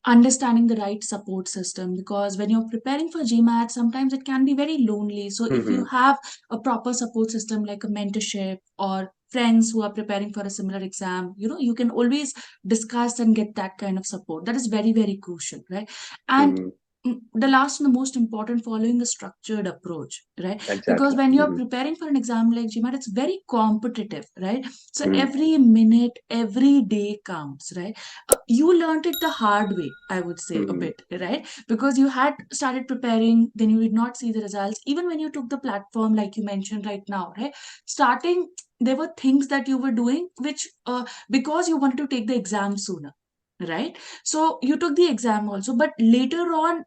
Understanding the right support system, because when you're preparing for GMAT, sometimes it can be very lonely. So if you Hmm. have a proper support system like a mentorship or friends who are preparing for a similar exam, you can always discuss and get that kind of support. That is very, very crucial, right? And Hmm. the last and the most important, following a structured approach, right? Because Exactly. when you're Hmm. preparing for an exam like GMAT, it's very competitive, right? So Hmm. every minute, every day counts, right? You learned it the hard way, I would say, a Hmm. bit, right? Because you had started preparing, then you did not see the results. Even when you took the platform, like you mentioned right now, right? Starting, there were things that you were doing which, because you wanted to take the exam sooner, right? So you took the exam also, but later on,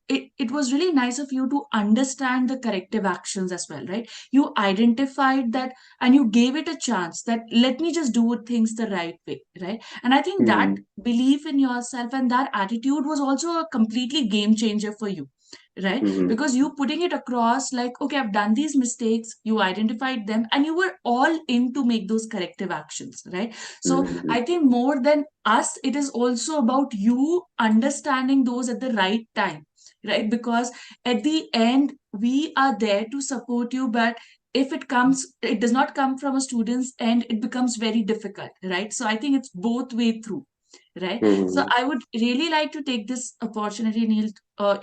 it was really nice of you to understand the corrective actions as well, right? You identified that and you gave it a chance, that let me just do things the right way, right? And I think that Hmm. belief in yourself and that attitude was also a completely game changer for you, right? Hmm. Because you putting it across like, okay, I've done these mistakes, you identified them, and you were all in to make those corrective actions, right? So Hmm. I think more than us, it is also about you understanding those at the right time, right? Because at the end, we are there to support you, but if it does not come from a student's end, it becomes very difficult, right? So I think it's both way through, right? So Hmm. I would really like to take this opportunity, Neil.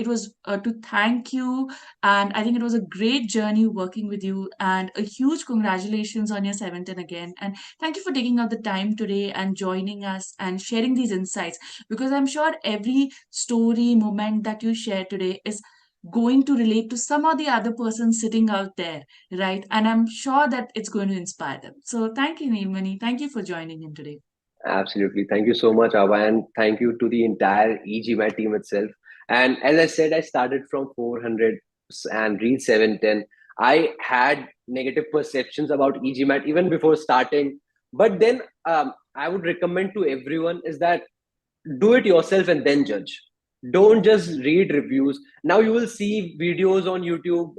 It was to thank you, and I think it was a great journey working with you, and a huge congratulations on your 17 again. And thank you for taking out the time today and joining us and sharing these insights, because I'm sure every story, moment that you share today is going to relate to some or the other person sitting out there, right? And I'm sure that it's going to inspire them. So thank you, Neelmani. Thank you for joining in today. Absolutely. Thank you so much, Ava, and thank you to the entire e-GMAT team itself. And as I said, I started from 400 and reached 710. I had negative perceptions about e-GMAT even before starting. But then I would recommend to everyone is that do it yourself and then judge. Don't just read reviews. Now you will see videos on YouTube.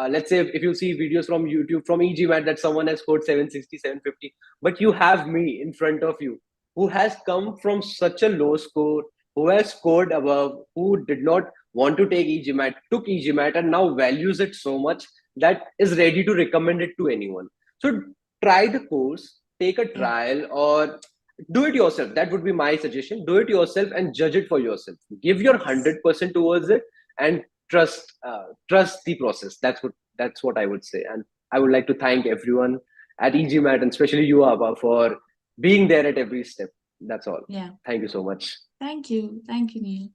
Let's say if you see videos from YouTube from e-GMAT that someone has scored 760, 750, but you have me in front of you who has come from such a low score, who has scored above, who did not want to take e-GMAT, took e-GMAT, and now values it so much that is ready to recommend it to anyone. So try the course, take a Yeah. trial, or do it yourself. That would be my suggestion. Do it yourself and judge it for yourself. Give your Yes. 100% towards it, and trust the process. That's what I would say. And I would like to thank everyone at e-GMAT, and especially you, Abba, for being there at every step. That's all. Yeah. Thank you so much. Thank you. Thank you, Neil.